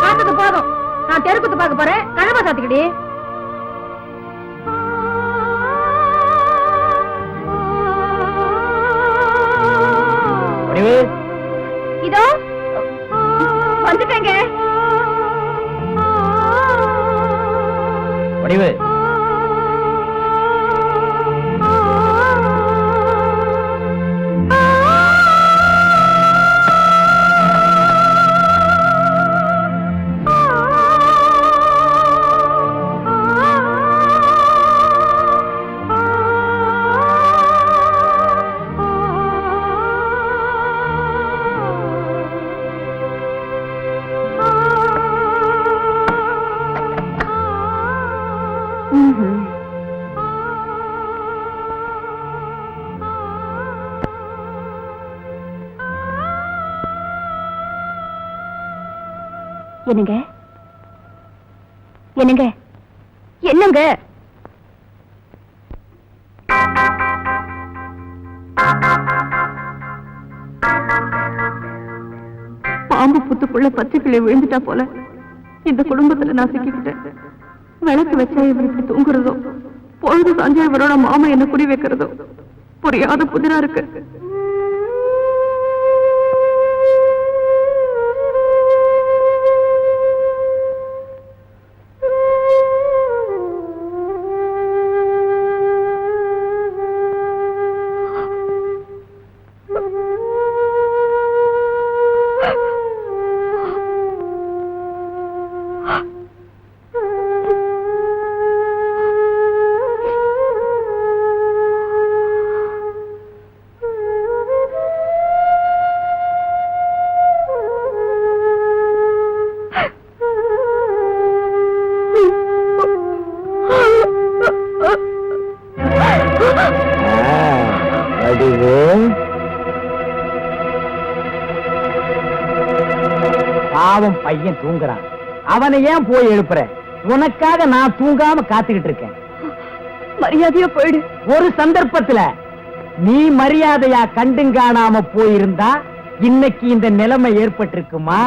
பார்த்தது போதும். நான் தெருக்குத்து பார்க்க போறேன். கதவை சாத்திக்கிடி.
வடிவு
என்னங்க என்னங்க என்னங்க பாம்பு புத்துக்குள்ள பச்சை கிளி விழுந்துட்டா போல இந்த குடும்பத்துல நான் சிக்கிக்கிட்டேன். விளக்கு வச்சா இவர் இப்படி தூங்குறதோ, பொழுது சாஞ்சா இவரோட மாமா என்ன குடி வைக்கிறதோ புரியாத புதிரா இருக்கு. பாவம் பையன் தூங்குறான், அவனை ஏன் போய் எழுப்புற? உனக்காக நான் தூங்காம காத்துக்கிட்டு இருக்கேன். மரியாதையா போயிடு.
ஒரு சந்தர்ப்பத்துல நீ மரியாதையா கண்டுங்காணாம போயிருந்தா இன்னைக்கு இந்த நிலைமை ஏற்பட்டிருக்குமா?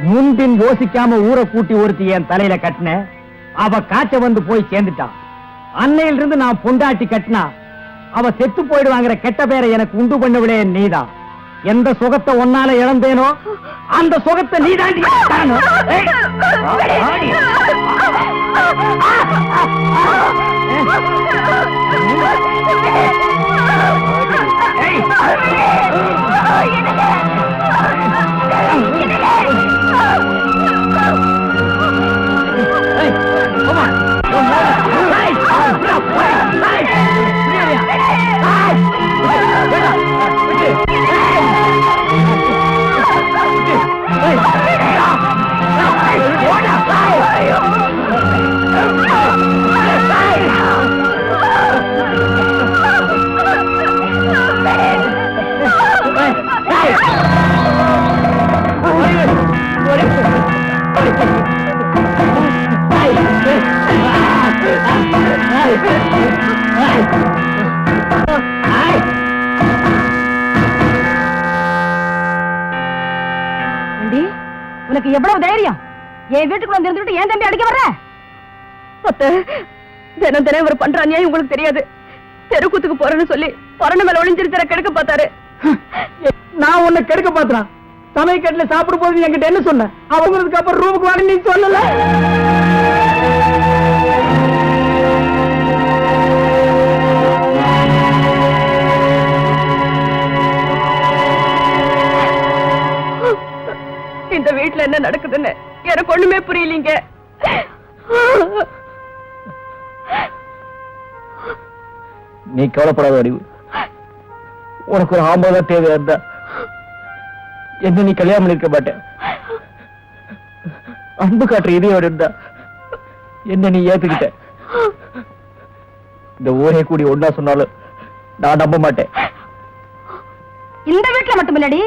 முன்பின் யோசிக்காம ஊரை கூட்டி ஒருத்தி என் தலையில கட்டின, அவ காய்ச்ச வந்து போய் சேர்ந்துட்டான். அன்னையில இருந்து நான் பொண்டாட்டி கட்டினா அவ செத்து போயிடுவாங்கிற கெட்ட பேரை எனக்கு உண்டு பண்ணவில்லை நீதான். எந்த சுகத்தை ஒன்னால இழந்தேனோ அந்த சுகத்தை நீதான்.
உனக்கு எவ்வளவு தைரியம்? என் வீட்டுக்குள்ள வந்து இருந்துட்டு ஏன் தம்பி அடிக்க வர்ற?
தினம் தினம் இவர் பண்ற அநியாயம் உங்களுக்கு தெரியாது. தெருக்கூத்துக்கு போறேன்னு சொல்லி பரண மேல ஒளிஞ்சிருக்கிற கெடுக்க பார்த்தாரு.
நான் உன்னை கெடுக்க பாத்துறான். சமையக்கட்டுல சாப்பிடும் போது என்கிட்ட என்ன சொன்ன? அவங்களுக்கு அப்புறம் ரூமுக்கு வாங்க நீ சொல்லல.
இந்த வீட்டுல என்ன நடக்குதுன்னு எனக்கு ஒண்ணுமே புரியலீங்க.
நீ கவலைப்படாத அறிவு. உனக்கு ஒரு ஆம்பளை தேவையா இருந்தா என்ன நீ கல்யாணம் பண்ணிருக்க மாட்டேன். அன்பு காட்டுற இதயோட இருந்தா என்ன நீ ஏத்துக்கிட்ட. இந்த ஊரே கூடி ஒன்னா சொன்னாலும் நான் நம்ப மாட்டேன்.
இந்த வீட்டுல மட்டும் இல்லடி,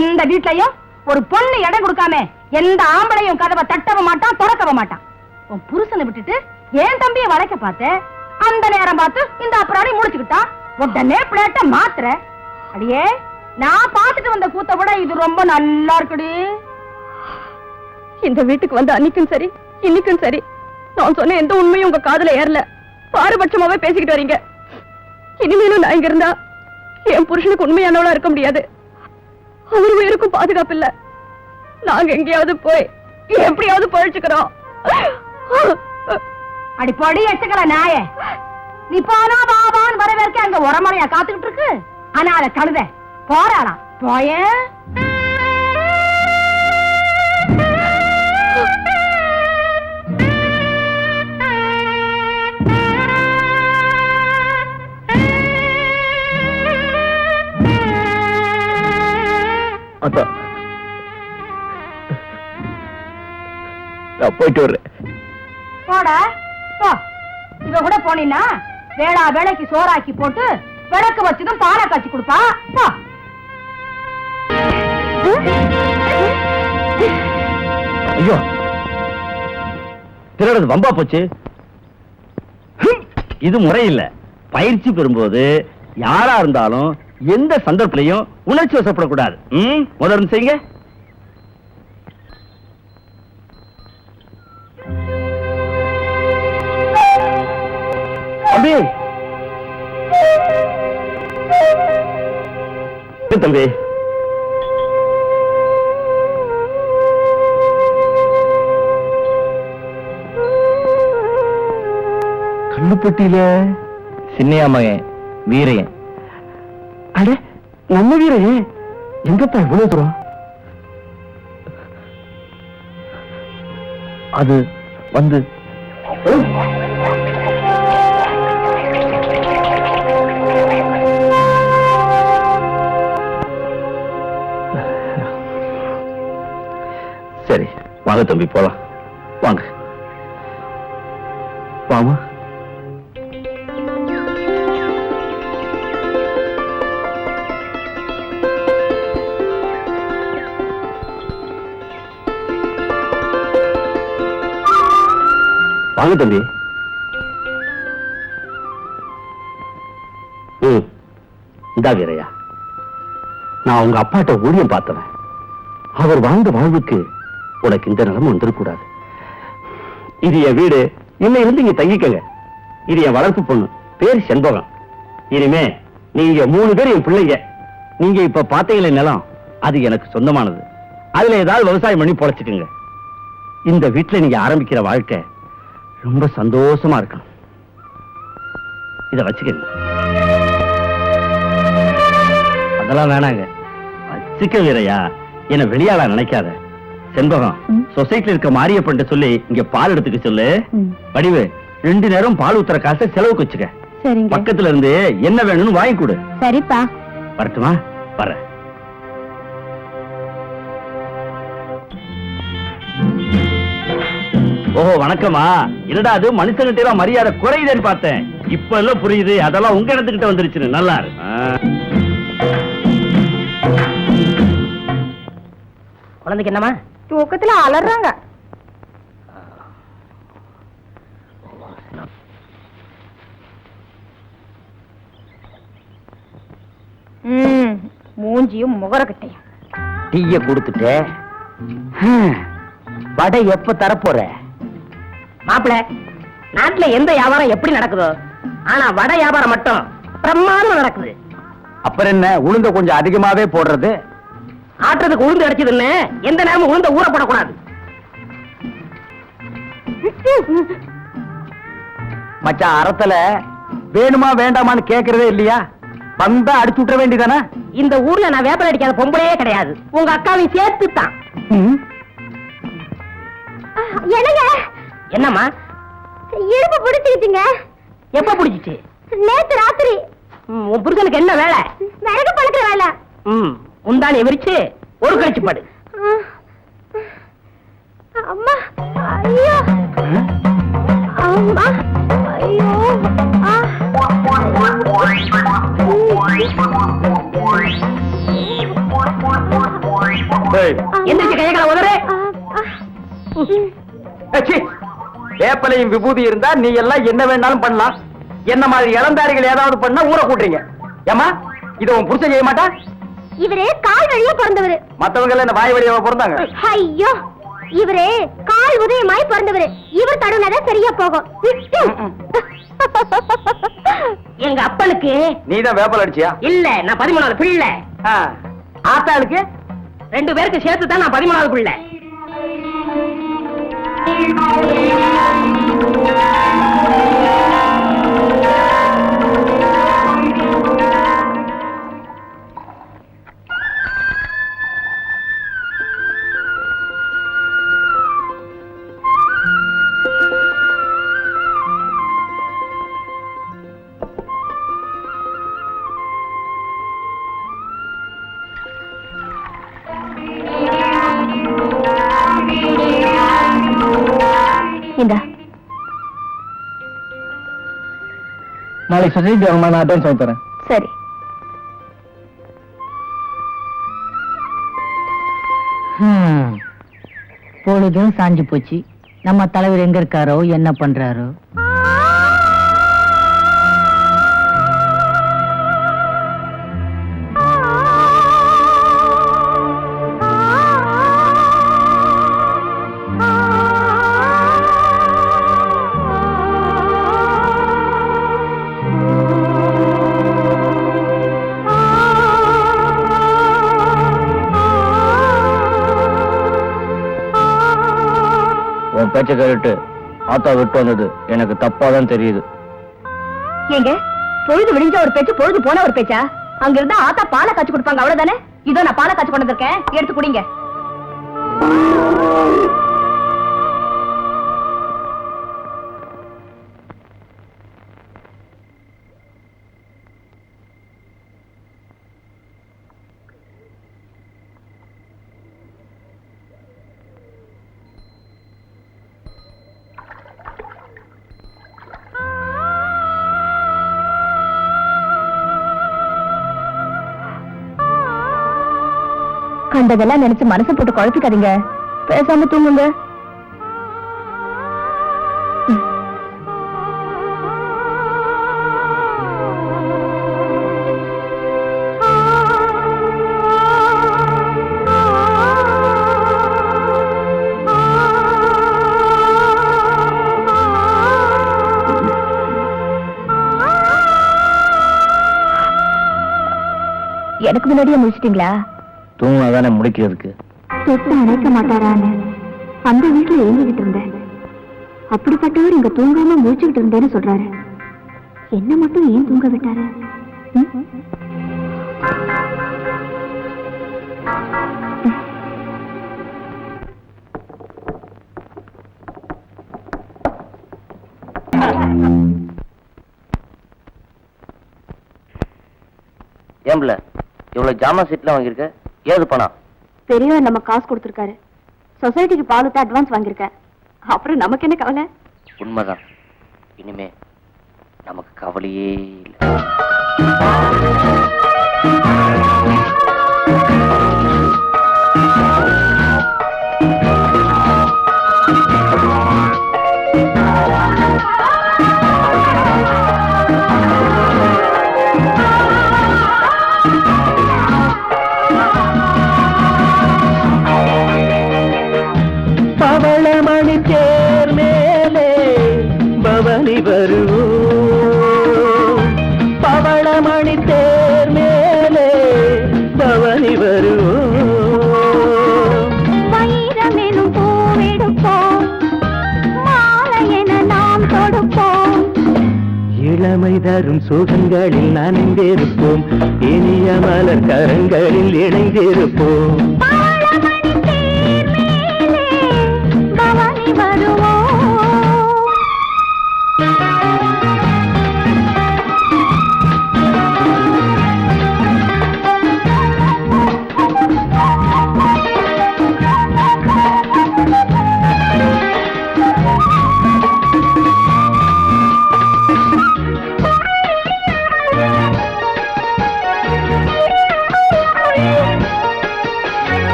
எந்த வீட்லயும் ஒரு பொண்ணு இடம் கொடுக்காம எந்த ஆம்பளையும் கதவை தட்டவும் மாட்டான், திறக்கவும் மாட்டான். உன் புருஷனை விட்டுட்டு ஏன் தம்பியை வளைக்க பார்த்த, அந்த நேரம் பார்த்து இந்த அப்புறாடி முடிச்சுக்கிட்டா உடனே பிளேட்ட மாத்துற. அடியே, நான் பார்த்துட்டு வந்த கூத்த விட இது ரொம்ப நல்லா இருக்குடி.
இந்த வீட்டுக்கு வந்து அன்னைக்கும் சரி இன்னைக்கும் சரி நான் சொன்ன எந்த உண்மையும் உங்க காதுல ஏறல. பாரபட்சமாவே பேசிக்கிட்டு வரீங்க. இனிமேலும் நான் இங்க இருந்தா என் புருஷனுக்கு உண்மையானவளா இருக்க முடியாது. அவர் உயிருக்கும் பாதுகாப்பு இல்ல. நாங்க எங்கேயாவது போய் எப்படியாவது பழிச்சுக்கிறோம்.
அடி பொடி எச்சுக்கல நாய, நீ போனா பாபான்னு வரவேற்க அங்க உரமறையா காத்துக்கிட்டு இருக்கு. ஆனா அத கழுத போறாளா போய.
அத்தா, நான் போயிட்டு வர்றேன்.
போடா போ. இவ கூட போனீன்னா வேளா வேலைக்கு சோறாக்கி போட்டு விளக்கு வச்சதும் பாலை காய்ச்சி கொடுப்பா. போ.
ஐயோ, திருடது வம்பா போச்சு. இது முறையில்லை. பயிற்சி பெறும்போது யாரா இருந்தாலும் எந்த சந்தர்ப்பத்திலையும் உணர்ச்சி வசப்படக்கூடாது. முதல்ல செய்யுங்க. தம்பி, தம்பி, கல்லுப்பட்டியில சின்னையா மகன் வீரையன். அட, நம்ம வீரையன் எங்கப்பா இவ்வளவு தூரம்? அது வந்து சரி, வாங்க தம்பி போலாம். வாங்க வாமா. வாங்க தம்பி. இதா வீரையா, நான் உங்க அப்பாட்ட ஊழியம் பார்த்தவன். அவர் வாழ்ந்த வாழ்வுக்கு உனக்கு இந்த நிலைமை வந்துடக்கூடாது. இது என் வீடு, இன்னும் இருந்து இங்க தங்கிக்கங்க. இது என் வளர்ப்பு பொண்ணு, பேர் செண்பகம். இனிமே நீங்க 3 பேர் என் பிள்ளைங்க. நீங்க இப்ப பாத்தீங்களே நிலம், அது எனக்கு சொந்தமானது. அதுல ஏதாவது விவசாயம் பண்ணி பொழைச்சுக்குங்க. இந்த வீட்டுல நீங்க ஆரம்பிக்கிற வாழ்க்கை ரொம்ப சந்தோஷமா இருக்கணும். இத வச்சுக்கங்க. அதெல்லாம் வேணாங்க, வச்சுக்க வீரையா. என்ன வெளியாளா நினைக்காத. செண்பகம், சொசைட்டில இருக்க மாரியப்பன் சொல்லி இங்க பால் எடுத்துக்க சொல்லு. வடிவு 2 நேரம் பால் ஊத்துற காசை செலவுக்கு வச்சுக்க.
சரிங்க.
பக்கத்துல இருந்து என்ன வேணும்னு வாங்கி கொடு.
சரிப்பா.
வரட்டுமா? வர. ஓஹோ, வணக்கமா. இல்லடா, அது மனுஷங்கிட்ட மரியாதை குறையுதுன்னு பார்த்தேன். இப்ப எல்லாம் புரியுது. அதெல்லாம் உங்க இடத்துக்கிட்ட வந்துருச்சு. நல்லா இருக்கு.
குழந்தைக்கு என்னமா?
தூக்கத்துல அலறாங்க. மூஞ்சியும் முகரக்கட்டையும்.
டீய கொடுத்துட்டு வடை எப்ப தரப்போற?
மாப்பிள, நாட்டுல எந்த வியாபாரம் எப்படி நடக்குதோ, ஆனா வடை வியாபாரம் மட்டும் பிரமாதம் நடக்குது.
அப்புறம் என்ன, உளுந்த கொஞ்சம் அதிகமாவே போடுறது?
ஆட்டுறதுக்கு உளுந்து அடிச்சதுன்னு எந்த நேரமும் உளுந்த ஊற போடக்கூடாது.
மச்சான், அறத்துல வேணுமா வேண்டாமான்னு கேக்குறதே இல்லையா? வந்தா அடிச்சு விட்டுற வேண்டியதானே?
இந்த ஊர்ல நான் வேப்பல் அடிக்காத பொம்பளையே கிடையாது. உங்க அக்காவையும் சேர்த்து தான்.
என்னங்க?
என்னம்மா?
இடுப்பு பிடிச்சிருச்சுங்க.
எப்ப பிடிச்சிச்சு?
நேத்து ராத்திரி.
உன் புருஷனுக்கு என்ன வேலை?
விறகு பழக்கிற வேலை.
முந்தானி விரிச்சு ஒரு கழிச்சு படு.
அம்மா, ஐயோ, அம்மா, ஐயோ.
எந்திரிச்சு கையகளை உதறு.
வேப்பலையும் விபூதி இருந்தா நீ எல்லாம் என்ன வேணாலும் பண்ணலாம். என்ன மாதிரி இளந்தாரிகள் ஏதாவது பண்ணா ஊற கூட்டுறீங்க. ஏமா, இத உன் புருஷன் செய்ய மாட்டா?
இவரே கால் வழியா பிறந்தவரு.
மத்தவங்க எல்லாம் என்ன வாய் வழியா பிறந்தாங்க?
ஐயோ, இவரே கால் உதயமாய் பிறந்தவரு. இவர் தடுனாதான் சரியா போகும்.
எங்க அப்பனுக்கு
நீதான் வேப்பல் அடிச்சியா?
இல்ல, நான் 13வது பிள்ளை.
ஆத்தாளுக்கு
2 பேருக்கு சேர்த்து தான் நான் 13வது பிள்ளை.
இந்த
நாளைக்கு சொசைட்டி நான் அட்வான்ஸ் வாங்கி தரேன்.
சரி.
பொழுதும் சாஞ்சு போச்சு. நம்ம தலைவர் எங்க இருக்காரோ, என்ன பண்றாரோ?
உன் பேச்ச கேட்டு ஆத்தா விட்டு வந்தது எனக்கு தப்பாதான் தெரியுது.
ஏங்க, பொழுது விடிஞ்ச ஒரு பேச்சு, பொழுது போன ஒரு பேச்சா? அங்க இருந்தா ஆத்தா பாலை காய்ச்சி கொடுப்பாங்க, அவ்வளவுதானே? இதோ நான் பாலை காய்ச்சி கொண்டு வந்திருக்கேன், எடுத்து குடிங்க. கண்டதெல்லாம் நினைச்சு மனசு போட்டு குழப்பிக்காதீங்க, பேசாம தூங்குங்க. எனக்கு முன்னாடியே முடிச்சிட்டீங்களா?
தூங்கினாதானே முடிக்கிறதுக்கு.
தொட்டு அணைக்க மாட்டாரான்னு அந்த வீட்டுல ஏங்கிக்கிட்டு இருந்தேன். அப்படிப்பட்டவர் இங்க தூங்காம முடிச்சுக்கிட்டு இருந்தேன்னு சொல்றாரு. என்ன மட்டும் ஏன் தூங்க விட்டாரு?
ஏம்பல இவ்வளவு ஜாமான் சீட்ல வாங்கியிருக்க, ஏது பணம்?
பெரியவர் நம்ம காசு கொடுத்திருக்காரு. சொசைட்டிக்கு பாலுக்கு அட்வான்ஸ் வாங்கியிருக்கேன். அப்புறம் நமக்கு என்ன கவலை?
உண்மைதான். இனிமே நமக்கு கவலையே இல்லை.
பவளமணி தேர் மேலே பவனி வருவோ, பவளமணி தேர் மேலே பவனி வருவோ.
வைரமெனும் பூவெடுப்போம், மாலை என நாம் தொடுப்போம்.
இளமை தரும் சுகங்களில் நனைந்திருப்போம், இனிய மலர் கரங்களில் இணைந்திருப்போம்.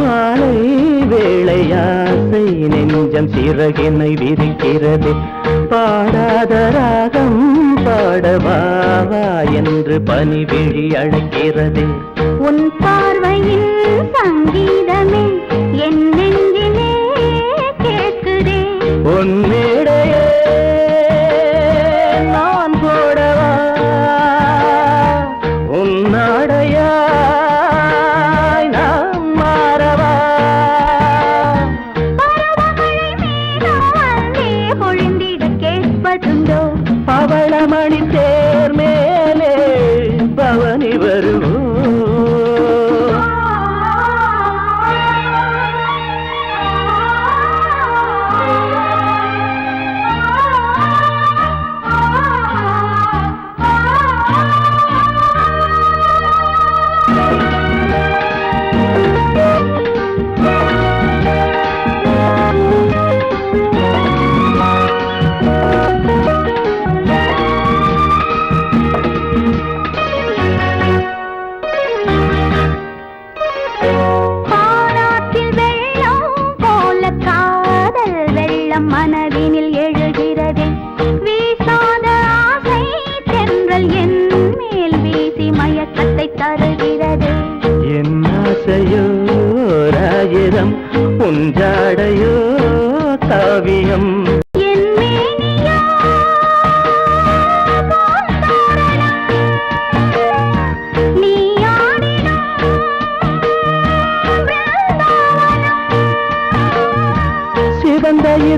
மாலை வேளையாசை நெஞ்சம் சிறகினை விரிக்கிறது, பாடாத ராகம் பாடவாவா என்று பனிவிழி அழைக்கிறது.
உன் பார்வையில் சங்கீதமே என் நெஞ்சிலே கேட்குதே.
உன் மேடையே நான் போட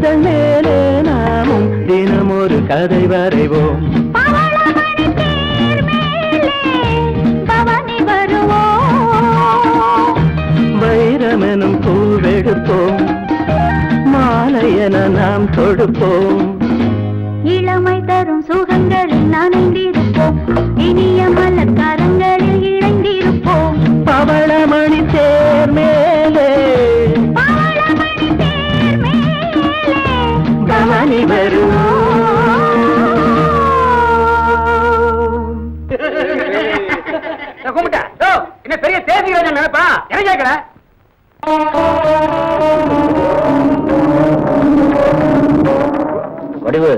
காதல் மேலே நாமும் தினம் ஒரு கதை வரைவோம். வைரமெனும் பூவெடுப்போம், மாலையென நாம் தொடுப்போம்.
இளமை தரும் சுகங்களில் நனைந்திருப்போம், இனிய மலர் கரங்களில் இணைந்திருப்போம்.
பவளமணி தேர் மேலே பவனி
கும்பிட்டா என்ன பெரிய தேதி நினைப்பா என்ன கேட்கல. வடிவு,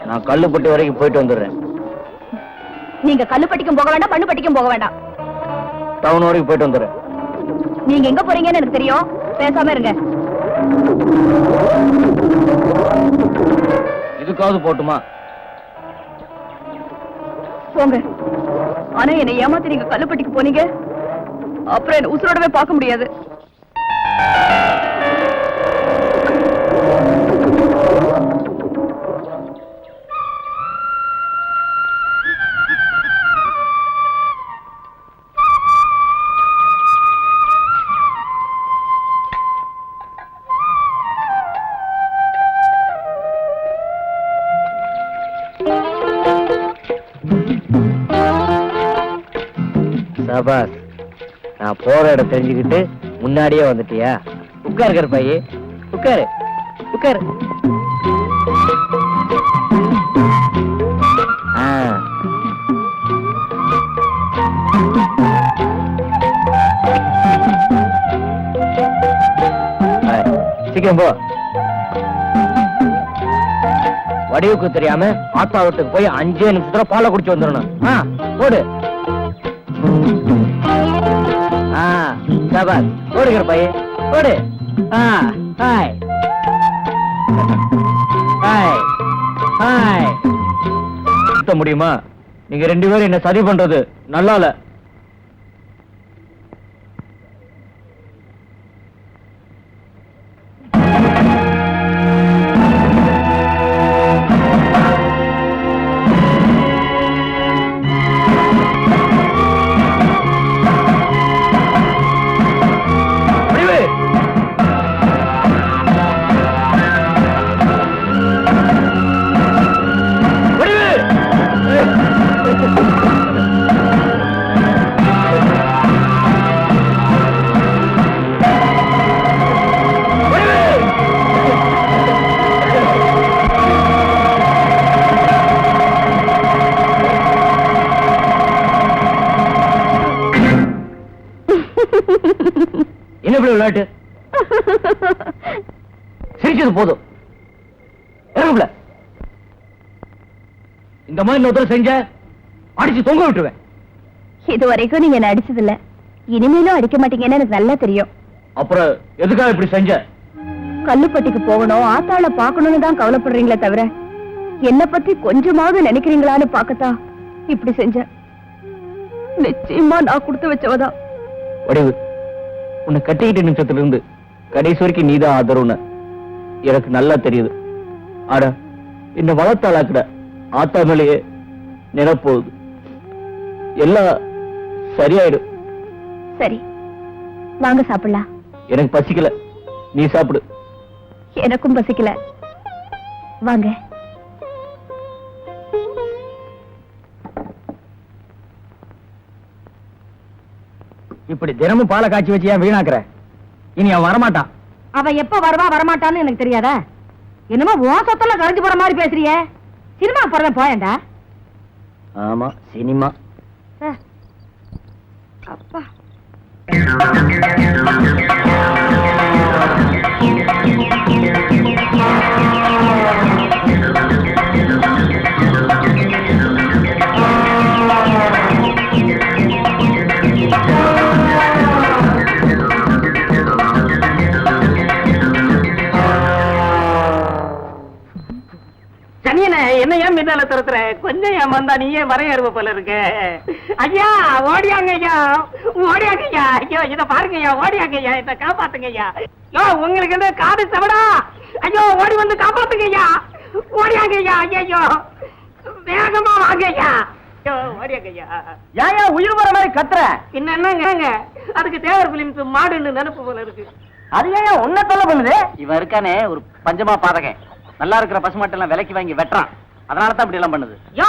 நான் கல்லுப்பட்டி வரைக்கும் போயிட்டு வந்துடுறேன்.
நீங்க கல்லுப்பட்டிக்கும் போக வேண்டாம், மண்ணுப்பட்டிக்கும் போக வேண்டாம்.
டவுன் வரைக்கும் போயிட்டு வந்துடுறேன்.
நீங்க எங்க போறீங்கன்னு எனக்கு தெரியும், பேசாம இருங்க.
இதுக்காவது போட்டுமா?
போங்க. ஆனா என்னை ஏமாத்தி நீங்க கல்லுப்பட்டிக்கு போனீங்க, அப்புறம் என்ன உசுரோடவே பார்க்க முடியாது.
சபாஸ், நான் போற இடம் தெரிஞ்சுக்கிட்டு முன்னாடியே வந்துட்டியா? உட்காரு பையே, உட்காரு உட்காரு. சீக்கிரம் போ. வடிவுக்கு தெரியாம ஆத்தா வீட்டுக்கு போய் 5 நிமிஷத்துல பாலை குடிச்சு வந்துடணும். ஓடு. சபாஸ், ஓடுகிற பையே, ஓடு. Hi hi hi. முடியுமா? நீங்க 2 பேரும் என்ன சரி பண்றது நல்லா இல்ல. என்ன இப்படி விளையாட்டு? சிரிச்சது போதும். இறங்குல. இந்த மாதிரி இன்னொருத்தர் செஞ்ச அடிச்சு தொங்க விட்டுருவேன்.
இது வரைக்கும் நீங்க என்ன அடிச்சது இல்ல, இனிமேலும் அடிக்க மாட்டீங்கன்னு எனக்கு நல்லா தெரியும்.
அப்புறம் எதுக்காக இப்படி செஞ்ச?
கல்லுப்பட்டிக்கு போகணும், ஆத்தாள பாக்கணும்னு தான் கவலைப்படுறீங்களே தவிர என்ன பத்தி கொஞ்சமாவது நினைக்கிறீங்களான்னு பாக்கத்தான் இப்படி செஞ்ச. நிச்சயமா நான் கொடுத்து வச்சவதான்.
வடிவு, உன்னை கட்டிக்கிட்ட நிமிஷத்துல இருந்து கடைசி வரைக்கும் நீதான் ஆதரவுன்னு எனக்கு நல்லா தெரியுது. ஆட என்ன வளர்த்தாளாக்குற ஆத்தா மேலேயே நினைப்போகுது. எல்லாம் சரியாயிடும்.
சரி, வாங்க சாப்பிடலாம்.
எனக்கு பசிக்கல, நீ சாப்பிடு.
எனக்கும் பசிக்கல, வாங்க.
இப்படி தினமும் பாலை காய்ச்சி வச்சு ஏன் வீணாக்குற? இனி அவன் வரமாட்டான்.
அவன் எப்ப வருவா வரமாட்டான்னு எனக்கு தெரியாதா? என்னமோ உன் சொத்தெல்லாம் கலைஞ்சு போற மாதிரி பேசுறியே. சினிமா போறவன் போயண்டா.
ஆமா, சினிமா.
அப்பா,
சனியன என்ன ஏன் மின்னால துரத்துற? கொஞ்சம் ஏமாந்தா நீ ஏன் வரையறுவ போல இருக்கு. ஐயா ஓடியாங்க ஐயா, ஓடியாங்க ஐயா. ஐயோ இத பாருங்க ஐயா, ஓடியாங்க ஐயா, இத காப்பாத்துங்க ஐயா. யோ உங்களுக்கு என்ன காது சவடா? ஐயோ ஓடி வந்து காப்பாத்துங்க ஐயா, ஓடியாங்க ஐயா. ஐயோ வேகமா வாங்க ஐயா. ஏன் உயிர் வர மாதிரி கத்துற? என்னங்க அதுக்கு தேவர் பிலிம்ஸ் மாடுன்னு நினைப்பு போல இருக்கு. அது ஏன் உன்ன தொல்லை பண்ணுது?
இவன் இருக்கானே ஒரு பஞ்சமா பாதகன், நல்லா இருக்கிற பசுமாட்டை எல்லாம் விலைக்கு வாங்கி வெட்டுறான். அதனாலதான் இப்படி எல்லாம் பண்ணுது.
யோ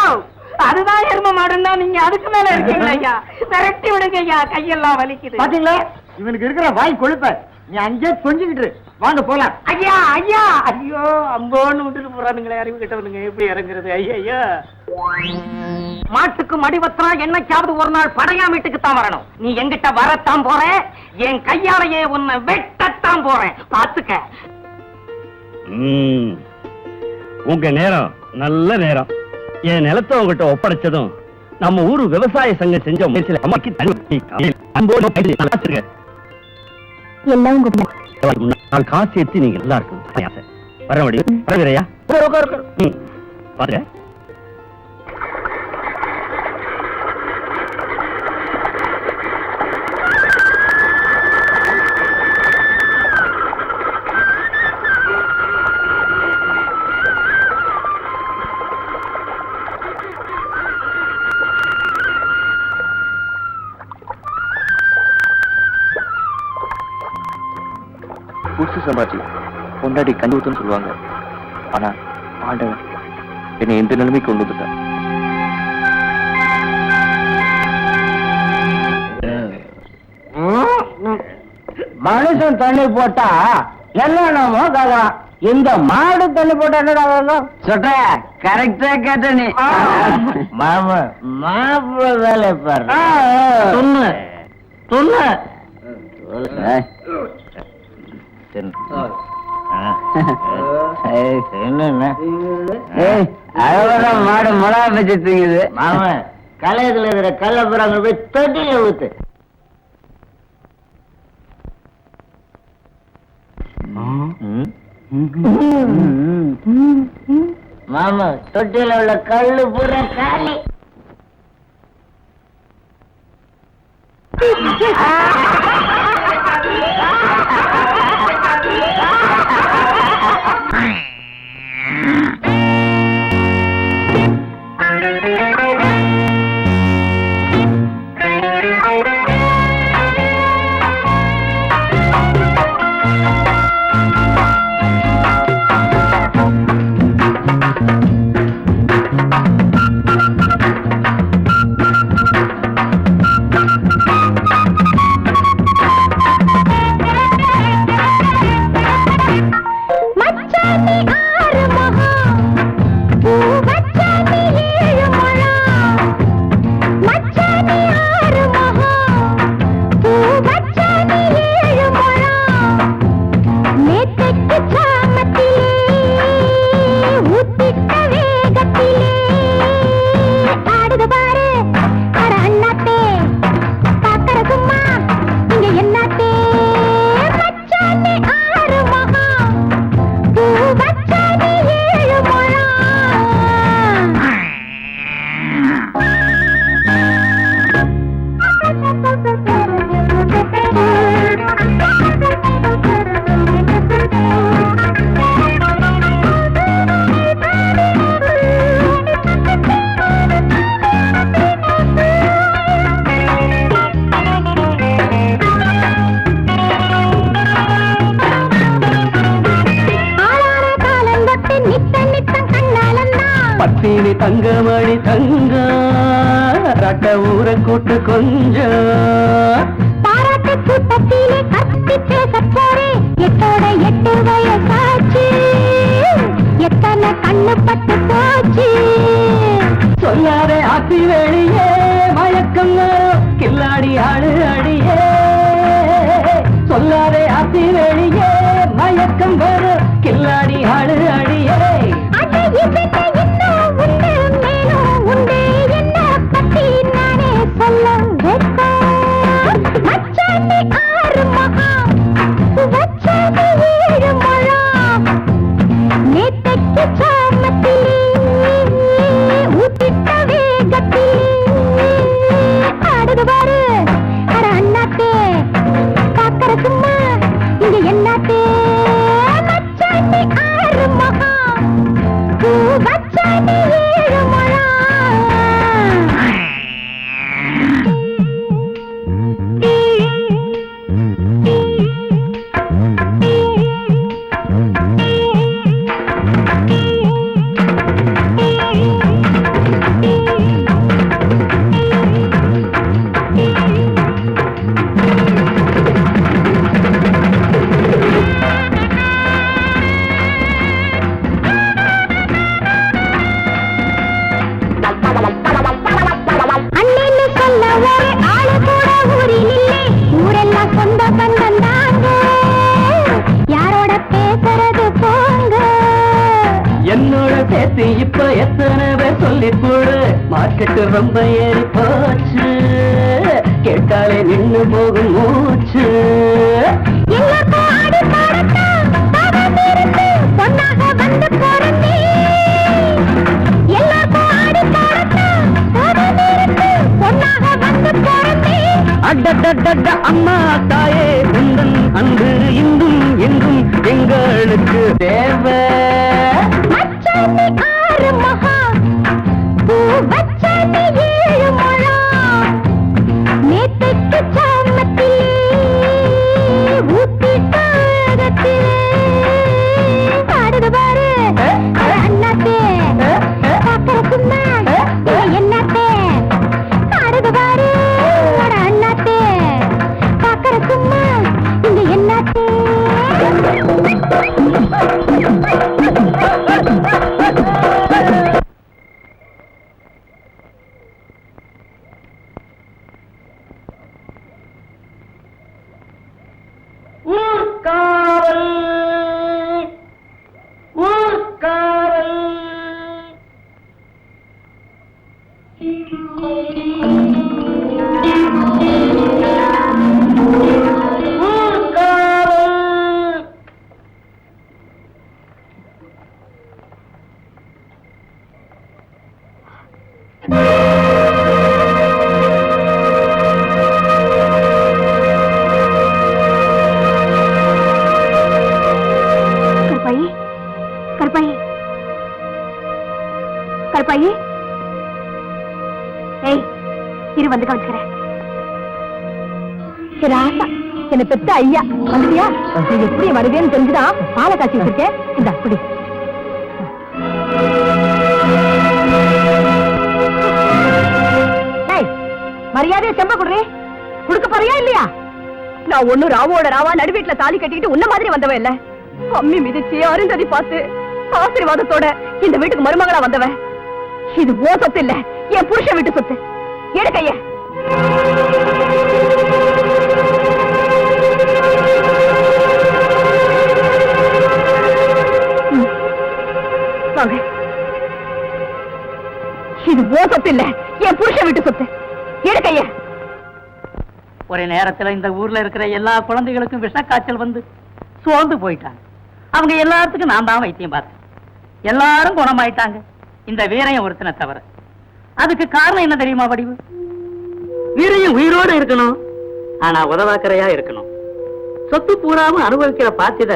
அதுதான் எரும மாடுன்னா நீங்க அதுக்கு மேல இருக்கீங்களா ஐயா? விரட்டி விடுங்க ஐயா, கையெல்லாம் வலிக்குது. பாத்தீங்களா இவனுக்கு இருக்கிற வாய் கொழுப்ப. நீ அங்கே கொஞ்சிக்கிட்டு வாங்க போலாம். ஐயா ஐயா ஐயோ அம்போன்னு விட்டுட்டு போறானுங்களே, அறிவு கிட்டவனுங்க. எப்படி இறங்குறது? ஐயா மாட்டுக்கு மடிவத்திரம் என்னைக்காவது ஒரு நாள் படையா வீட்டுக்கு தான் வரணும். நீ எங்கிட்ட வரத்தான் போற, என் கையாலேயே உன்னை வெட்டத்தான் போறேன், பாத்துக்க.
உங்க நேரம் நல்ல நேரம். என் நிலத்தை உங்ககிட்ட ஒப்படைச்சதும் நம்ம ஊரு விவசாய சங்கம் செஞ்ச முயற்சியில அம்மாக்கு
எல்லாம் உங்க
நாள் காசு ஏற்றி நீங்க நல்லா இருக்கும். வர முடியும் வரவில்லையா? பாருங்க.
புதுசு சம்பாச்சி பொண்டாடி கஞ்சி ஊத்துன்னு சொல்லுவாங்க. ஆனா ஆண்டவன் என்னை எந்த நிலைமைக்கு கொண்டு வந்துட்டான்.
மனுஷன் தண்ணி போட்டா என்னமோ கேட்கலாம், இந்த மாடு தண்ணி போட்டா என்னடா சொல்ற? கரெக்டா கேட்ட நீ. மாப்பிள்ள வேலை பாரு. சொன்ன சொன்ன மாடு மொளா வச்சு தூங்குது. மாமன் கலையத்துல இருக்கிற கல்ல புறாங்க போய் தொட்டில ஊத்து. மாமா தொட்டில உள்ள கல்லு புற காலி.
பத்தினி தங்கமணி தங்க ரட்ட ஊர கூட்டு கொஞ்சம்
பாராட்டு கூட்டத்திலே கத்தி பேசப்போரே. எட்டோட 8 வயசாச்சு, எத்தனை கண்ணு பட்டு போச்சு.
சொல்லாரே ஆத்தி வெளியே மயக்கம் கில்லாடி ஆடு அடியே. சொல்லாரே ஆத்தி வெளியே மயக்கம் வரும் கில்லாடி ஆடு அடியே.
நேற்றைக்கு சாமத்திலே
இப்ப எத்தனை பேர் சொல்லி போடு மார்க்கெட்டு ரொம்ப ஏறி போச்சு கேட்டாலே நின்னு போகும் மூச்சு அம்மா தாயே உந்தன் அன்பு இன்றும் என்றும் எங்களுக்கு தேவை
கருப்பாயி ஏய் இரு வந்து கவனிச்சுக்கிறேன் ராசா என்ன பெத்த ஐயா வந்துட்டியா நீ எப்படி வருவேன்னு தெரிஞ்சுதான் பாலை காய்ச்சி வச்சிருக்கேன் இந்த அப்படி மரியாதையை செம்ப குடுறே குடுக்க போறியா இல்லையா நான் ஒண்ணு ராவோட ராவா நடுவீட்டுல தாலி கட்டிக்கிட்டு உன்ன மாதிரி வந்தவன் இல்ல அம்மி மிதிச்சு அருந்ததி பார்த்து ஆசீர்வாதத்தோட இந்த வீட்டுக்கு மருமகளா வந்தவன் இது ஓ சொத்து இல்ல என் புருஷன் வீட்டு சொத்து எடுக்கைய வாங்க இது ஓ சொத்து இல்ல என் புருஷன் வீட்டு சொத்து எடுக்கைய
ஒரு நேரத்துல இந்த ஊர்ல இருக்கிற எல்லா குழந்தைகளுக்கும் விஷக்காய்ச்சல் வந்து சோர்ந்து போயிட்டாங்க அவங்க எல்லாத்துக்கும் நான் தான் வைத்தியம் பார்த்தேன் எல்லாரும் குணமாயிட்டாங்க இந்த வீரையும் ஒருத்தனை தவிர அதுக்கு காரணம் என்ன தெரியுமா வடிவு வீரையும் உயிரோடு இருக்கணும் ஆனா உதவாக்கரையா இருக்கணும் சொத்து பூராவும் அனுபவிக்கிற பாத்தித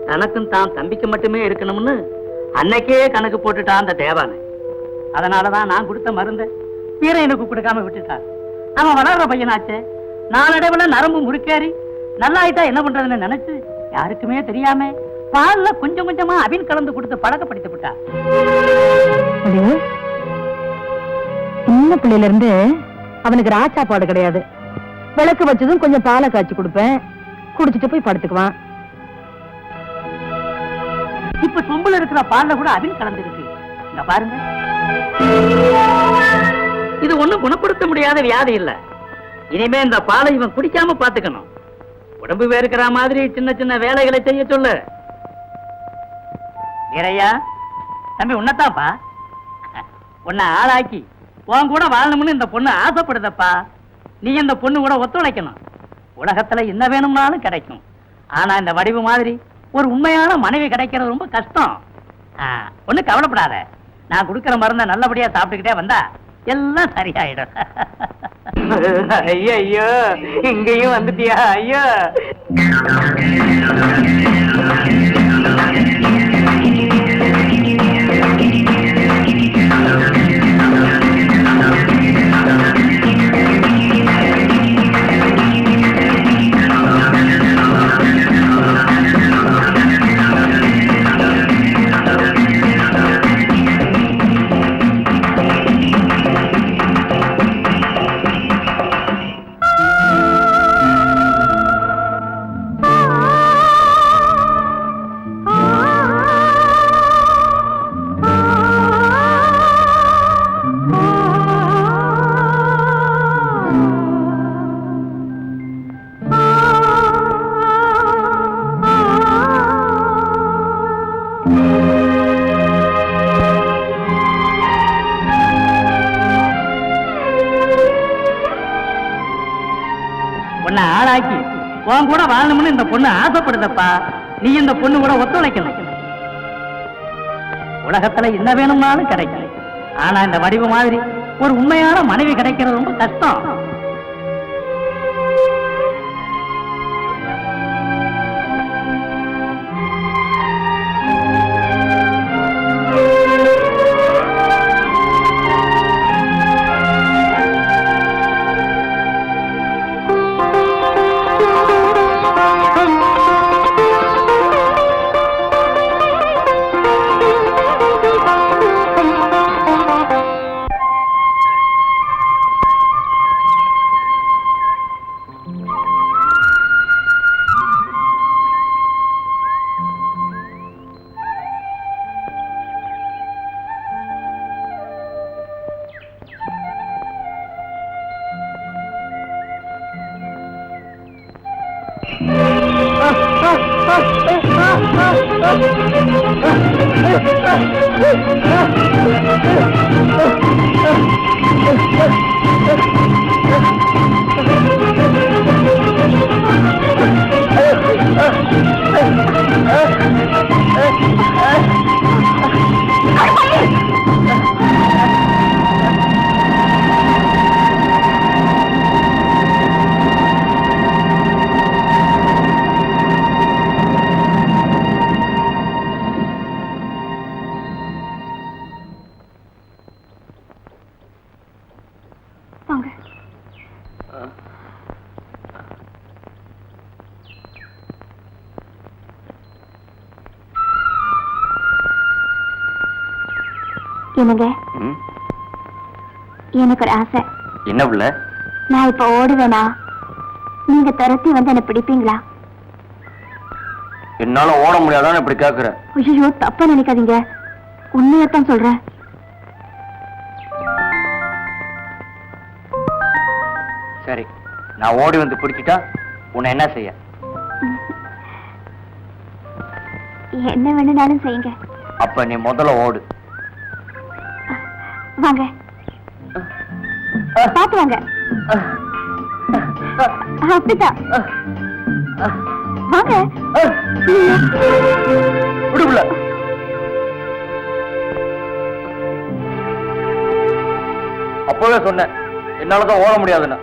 தனக்கும் தான் தம்பிக்கு மட்டுமே இருக்கணும்னு அன்னைக்கே கணக்கு போட்டுட்டான் அந்த தேவானை அதனாலதான் நான் கொடுத்த மருந்த வீரையனுக்கு கொடுக்காம விட்டுட்டான் அவன் வளர்ற பையனாச்சே நாளடைவுல நரம்பு முறுக்கேறி நல்லாயிட்டா என்ன பண்றதுன்னு நினைச்சு யாருக்குமே தெரியாம பால்ல கொஞ்சம் கொஞ்சமா அபின் கலந்து கொடுத்து பழக்கப்படுத்தி விட்டா
சின்ன பிள்ளையில இருந்து அவனுக்கு ராச்சாப்பாடு கிடையாது விளக்கு வச்சதும் கொஞ்சம் பாலை காய்ச்சி கொடுப்பேன் குடிச்சிட்டு போய் படுத்துக்குவான்
இப்ப சொம்புல இருக்கிற பால்ல கூட அபின் கலந்து இருக்கு இங்க பாருங்க இது ஒண்ணும் குணப்படுத்த முடியாத வியாதி இல்ல இனிமே இந்த பாலை இவன் குடிக்காம பாத்துக்கணும் உடம்பு வேறுக்கிற மாதிரி சின்ன சின்ன வேலைகளை செய்ய சொல்லு வீரையா தம்பி உன்னத்தாப்பா உன்னை ஆளாக்கி உன் கூட வாழணும்னு இந்த பொண்ணு ஆசைப்படுதப்பா நீ இந்த பொண்ணு கூட ஒத்துழைக்கணும் உலகத்துல என்ன வேணும்னாலும் கிடைக்கும் ஆனா இந்த வடிவு மாதிரி ஒரு உண்மையான மனைவி கிடைக்கிறது ரொம்ப கஷ்டம் ஒண்ணு கவலைப்படாத நான் கொடுக்கிற மருந்த நல்லபடியா சாப்பிட்டுக்கிட்டே வந்தா எல்லாம் சரியாயிடும் ஐயோ இங்கேயும் வந்துட்டியா ஐயோ உன் கூட வாழணும்னு இந்த பொண்ணு ஆசைப்படுதப்பா. நீ இந்த பொண்ணு கூட ஒத்துழைக்கணும். உலகத்துல என்ன வேணும்னாலும் கிடைக்கும். ஆனா இந்த வடிவு மாதிரி ஒரு உண்மையான மனைவி கிடைக்கிறது ரொம்ப கஷ்டம்.
என்னங்க, எனக்கு ஒரு ஆசை.
என்ன பிள்ளை?
நான் இப்ப ஓடுவேனா, நீங்க துரத்தி வந்து என்ன பிடிப்பீங்களா?
என்னால ஓட முடியாதான்னு இப்படி கேக்குற?
ஐயோ, தப்பா நினைக்காதீங்க, உண்மையத்தான் சொல்றேன்.
சரி, நான் ஓடி வந்து பிடிச்சிட்டா உன்னை என்ன செய்ய?
என்ன வேணும்னாலும் செய்யுங்க.
அப்ப நீ முதல்ல ஓடு.
வாங்க, பாத்து வாங்க. அப்படிதான் வாங்க.
விடுபுல அப்பவே சொன்னேன் என்னாலதான் ஓட முடியாதுன்னு.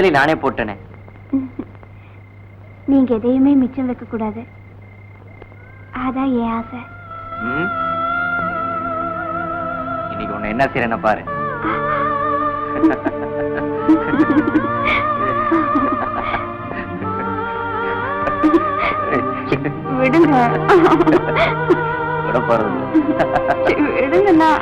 எல்லாத்துலயும் நானே போட்டேனே.
நீங்க எதையுமே மிச்சம் வைக்க கூடாது, அதான் என் ஆசை.
இன்னைக்கு உன்னை என்ன செய்யறேன்னு பாரு.
விடுங்க
விட போறது
விடுங்கண்ணா.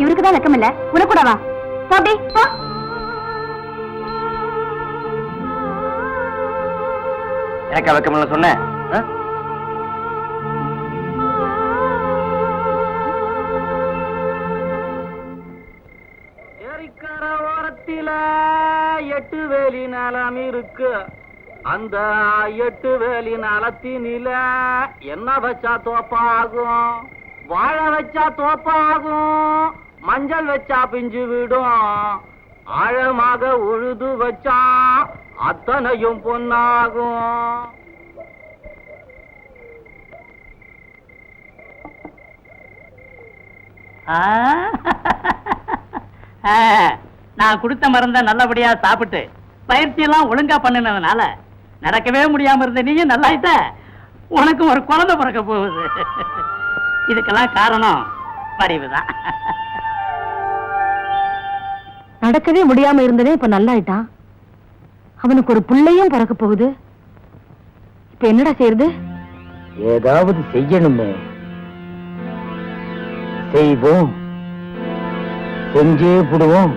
இவருக்குதான் வெக்கம் இல்ல, உனக்கூடவா? போட்டி போ.
எனக்கு வைக்கணும்னு சொன்னேன்.
ஏரிக்கர ஓரத்தில 8 வேலி நிலம் இருக்கு. அந்த 8 வேலி நிலத்தினில என்ன வச்சா தோப்பாகும், வாழை வச்சா தோப்பாகும், மஞ்சள் வச்சா பிஞ்சு விடும், ஆழமாக உழுது வச்சா அத்தனையும் பொன்னாகும். நான் கொடுத்த மருந்த நல்லபடியா சாப்பிட்டு பயிற்சி எல்லாம் ஒழுங்கா பண்ணினதுனால நடக்கவே முடியாம இருந்த நீயும் நல்லாயிட்ட. உனக்கு ஒரு குழந்தை பிறக்க போகுது. இதுக்கெல்லாம் காரணம் வடிவுதான்.
நடக்கவே முடியாம இருந்ததே இப்ப நல்லாயிட்டான். அவனுக்கு ஒரு பிள்ளையும் பிறக்க போகுது. இப்ப என்னடா செய்யறது?
ஏதாவது செய்யணுமே. செய்வோம், செஞ்சே விடுவோம்.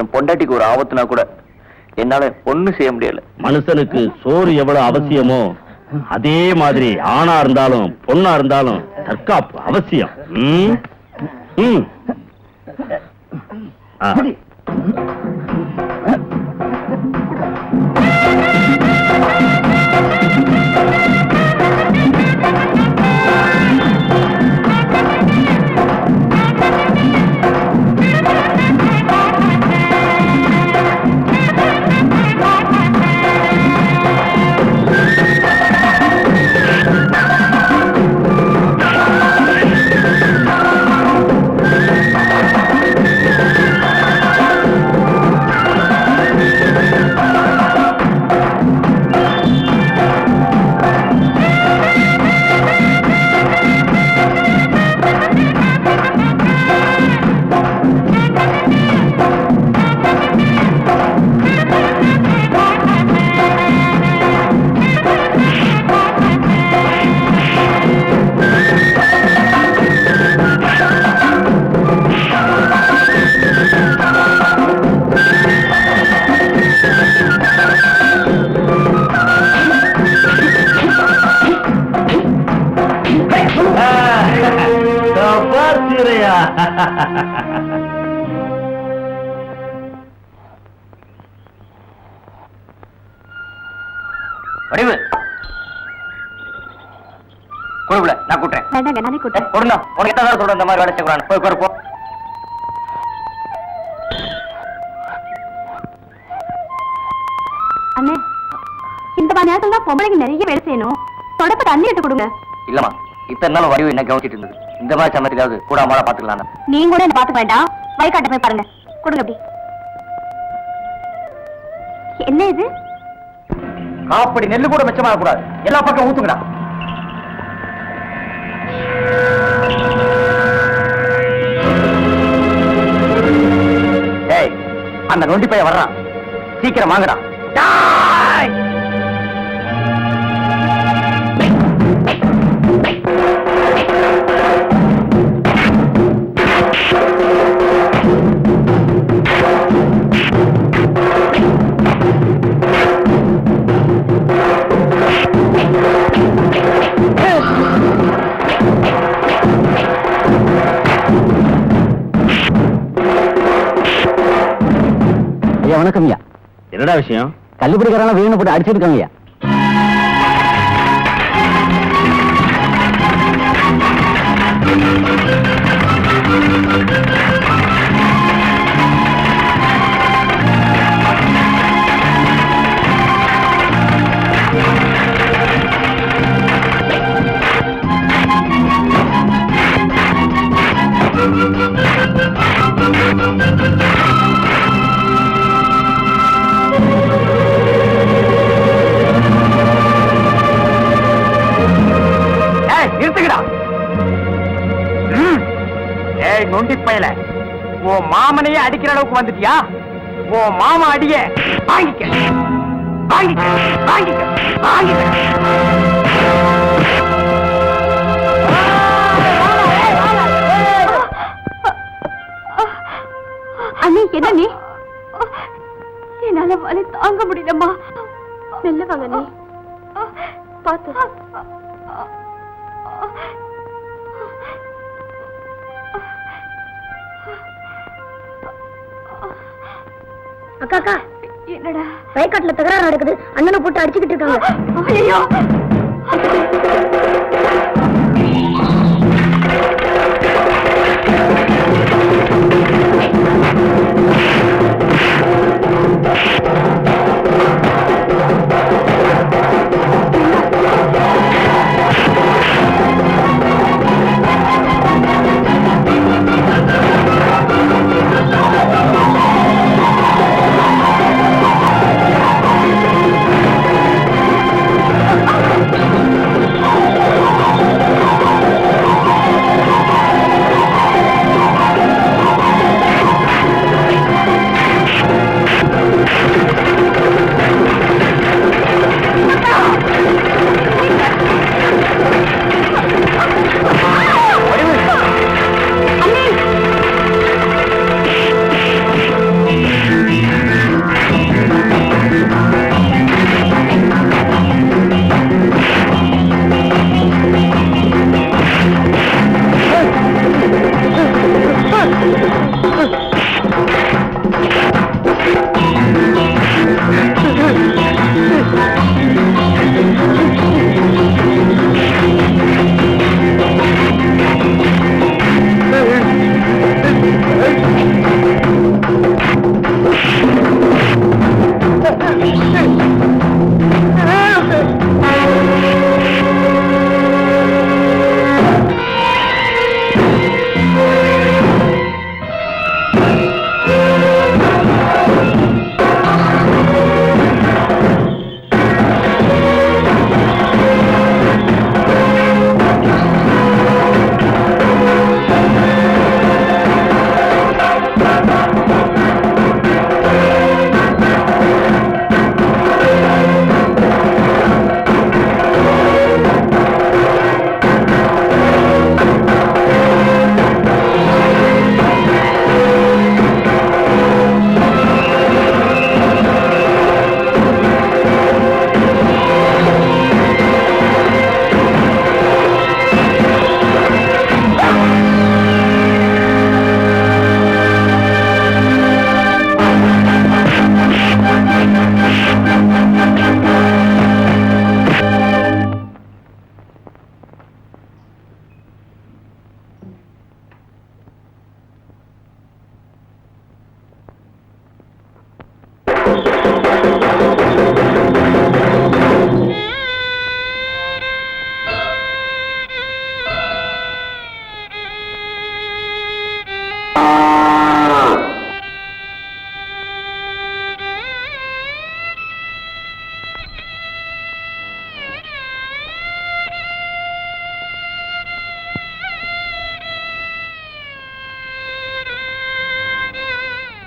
என் பொண்டாட்டிக்கு ஒரு ஆபத்துனா கூட என்னால ஒண்ணும் செய்ய முடியல.
மனுஷனுக்கு சோறு எவ்வளவு அவசியமோ அதே மாதிரி ஆணா இருந்தாலும் பொண்ணா இருந்தாலும் தற்காப்பு அவசியம். ம்? ம். ஆ.
வடிவு குழுவுல நான் கூட்டுறேன்.
வேண்டாங்க, நானே கூட்டேன்.
கொடுங்க, உனக்கு என்ன வேலை சொல்றேன்? இந்த மாதிரி வேலை செய்யக்கூடாது. போய் உட்காரு, போ.
அண்ணே, இந்த மாதிரி நேரத்துல தான் பொம்பளைங்க நிறைய வேலை செய்யணும். தொடப்ப தண்ணி எடுத்து கொடுங்க.
இல்லம்மா, இத்தனை நாள் வடிவு என்ன கவனிச்சிட்டு இருந்தது. இந்த மாதிரி சமயத்துக்காவது கூட மாட பாத்துக்கலாம்.
நீங்க கூட என்ன பாத்துக்க வேண்டாம், வயக்காட்ட போய் பாருங்க. கொடுங்க அப்படி. என்ன இது?
காப்படி நெல்லு கூட மிச்சமாக கூடாது. எல்லா பக்கம் ஊத்துங்கடா. ஏய், அந்த நொண்டி பையன் வர்றான். சீக்கிரம் வாங்கடா. ஐயா வணக்கம் ஐயா.
என்னடா விஷயம்?
கல்லுபிடிக்காரெல்லாம் வீணு போட்டு அடிச்சிருக்காங்க ஐயா. நிறுத்துக்கடா. ஏய் நொண்டி பயல, உன் மாமனையே அடிக்கிற அளவுக்கு வந்துட்டியா? உன் மாமா அடிய வாங்கிக்க வாங்கிக்க வாங்கிக்க வாங்கிக்க.
அண்ணே, என்ன நீ? என்னால வலி தாங்க முடியலம்மா. மெல்ல வாங்க நீ. பாத்து. அக்கா அக்கா, என்னடா வயக்காட்டுல தகராறு நடக்குது. அண்ணனை போட்டு அடிச்சுக்கிட்டு இருக்காங்க. ஐயோ,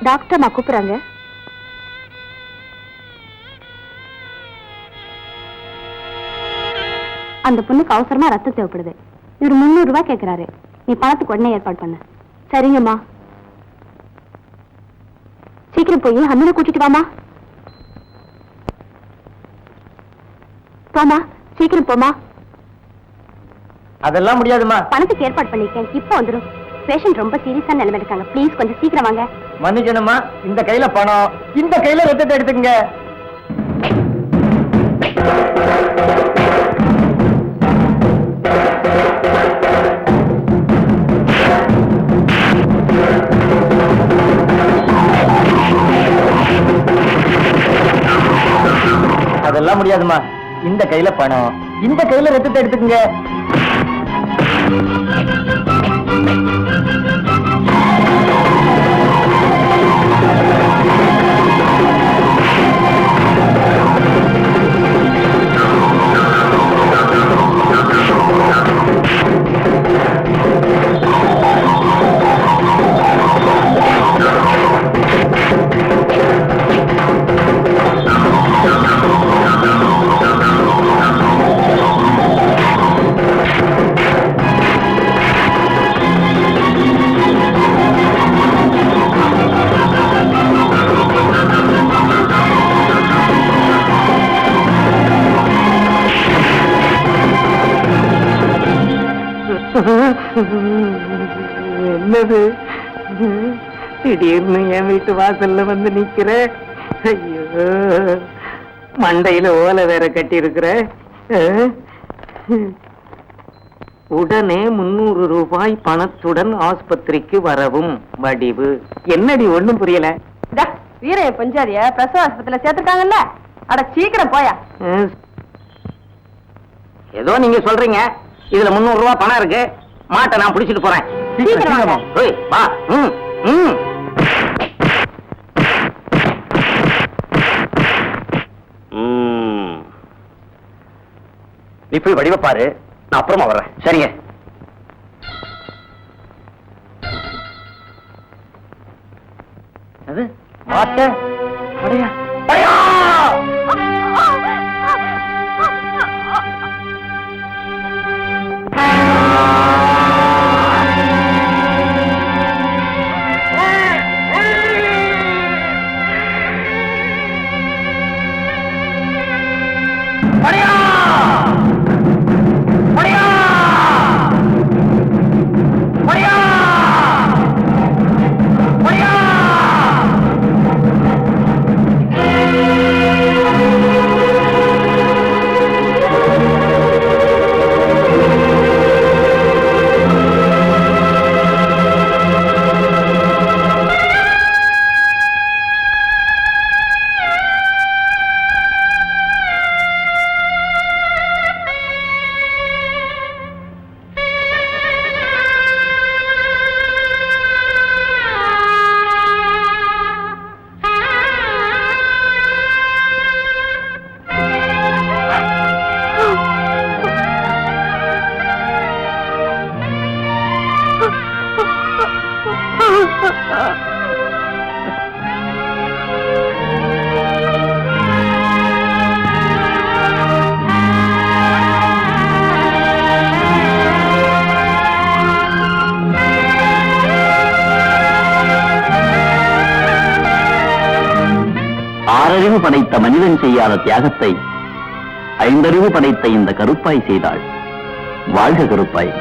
டாக்டர் அம்மா கூப்பிடுறாங்க. அந்த பொண்ணுக்கு அவசரமா ரத்தம் தேவைப்படுது. இவர் 300 ரூபாய் கேட்கிறாரு. நீ பணத்துக்கு உடனே ஏற்பாடு பண்ண. சரிங்கம்மா. சீக்கிரம் போய் அண்ணனை கூட்டிட்டு வாமா. போமா, சீக்கிரம் போமா.
அதெல்லாம் முடியாதுமா.
பணத்துக்கு ஏற்பாடு பண்ணிருக்கேன், இப்போ வந்துடும். பேஷண்ட் ரொம்ப சீரியஸான நிலைமை இருக்காங்க. ப்ளீஸ் கொஞ்சம் சீக்கிரம் வாங்க.
மன்னிக்கணுமா, இந்த கையில பணம், இந்த கையில ரத்தத்தை எடுத்துங்க. அதெல்லாம் முடியாதுமா, இந்த கையில பணம், இந்த கையில ரத்தத்தை எடுத்துக்கங்க. என்னது திடீர்னு என் வீட்டு வாசல்ல வந்து நிக்கிற? ஐயோ, மண்டையில ஓலை வேற கட்டி இருக்கிற. உடனே 300 ரூபாய் பணத்துடன் ஆஸ்பத்திரிக்கு வரவும். வடிவு. என்னடி ஒண்ணும் புரியல.
வீரைய பஞ்சாரிய பிரசவ ஆஸ்பத்திரியில சேர்த்துட்டாங்கல்ல, அட சீக்கிரம் போயா.
ஏதோ நீங்க சொல்றீங்க, இதுல 300 ரூபாய் பணம் இருக்கு. மாட்டை நான் பிடிச்சிட்டு போறேன். ஓய், வா.
நீ போய் வடிவ பாரு, நான் அப்புறமா வர்றேன்.
சரிங்க. அது மாட்ட படையா படையா.
ஆறறிவு படைத்த மனிதன் செய்யாத தியாகத்தை 5 அறிவு படைத்த இந்த கருப்பாய் செய்தாள். வாழ்க கருப்பாய்.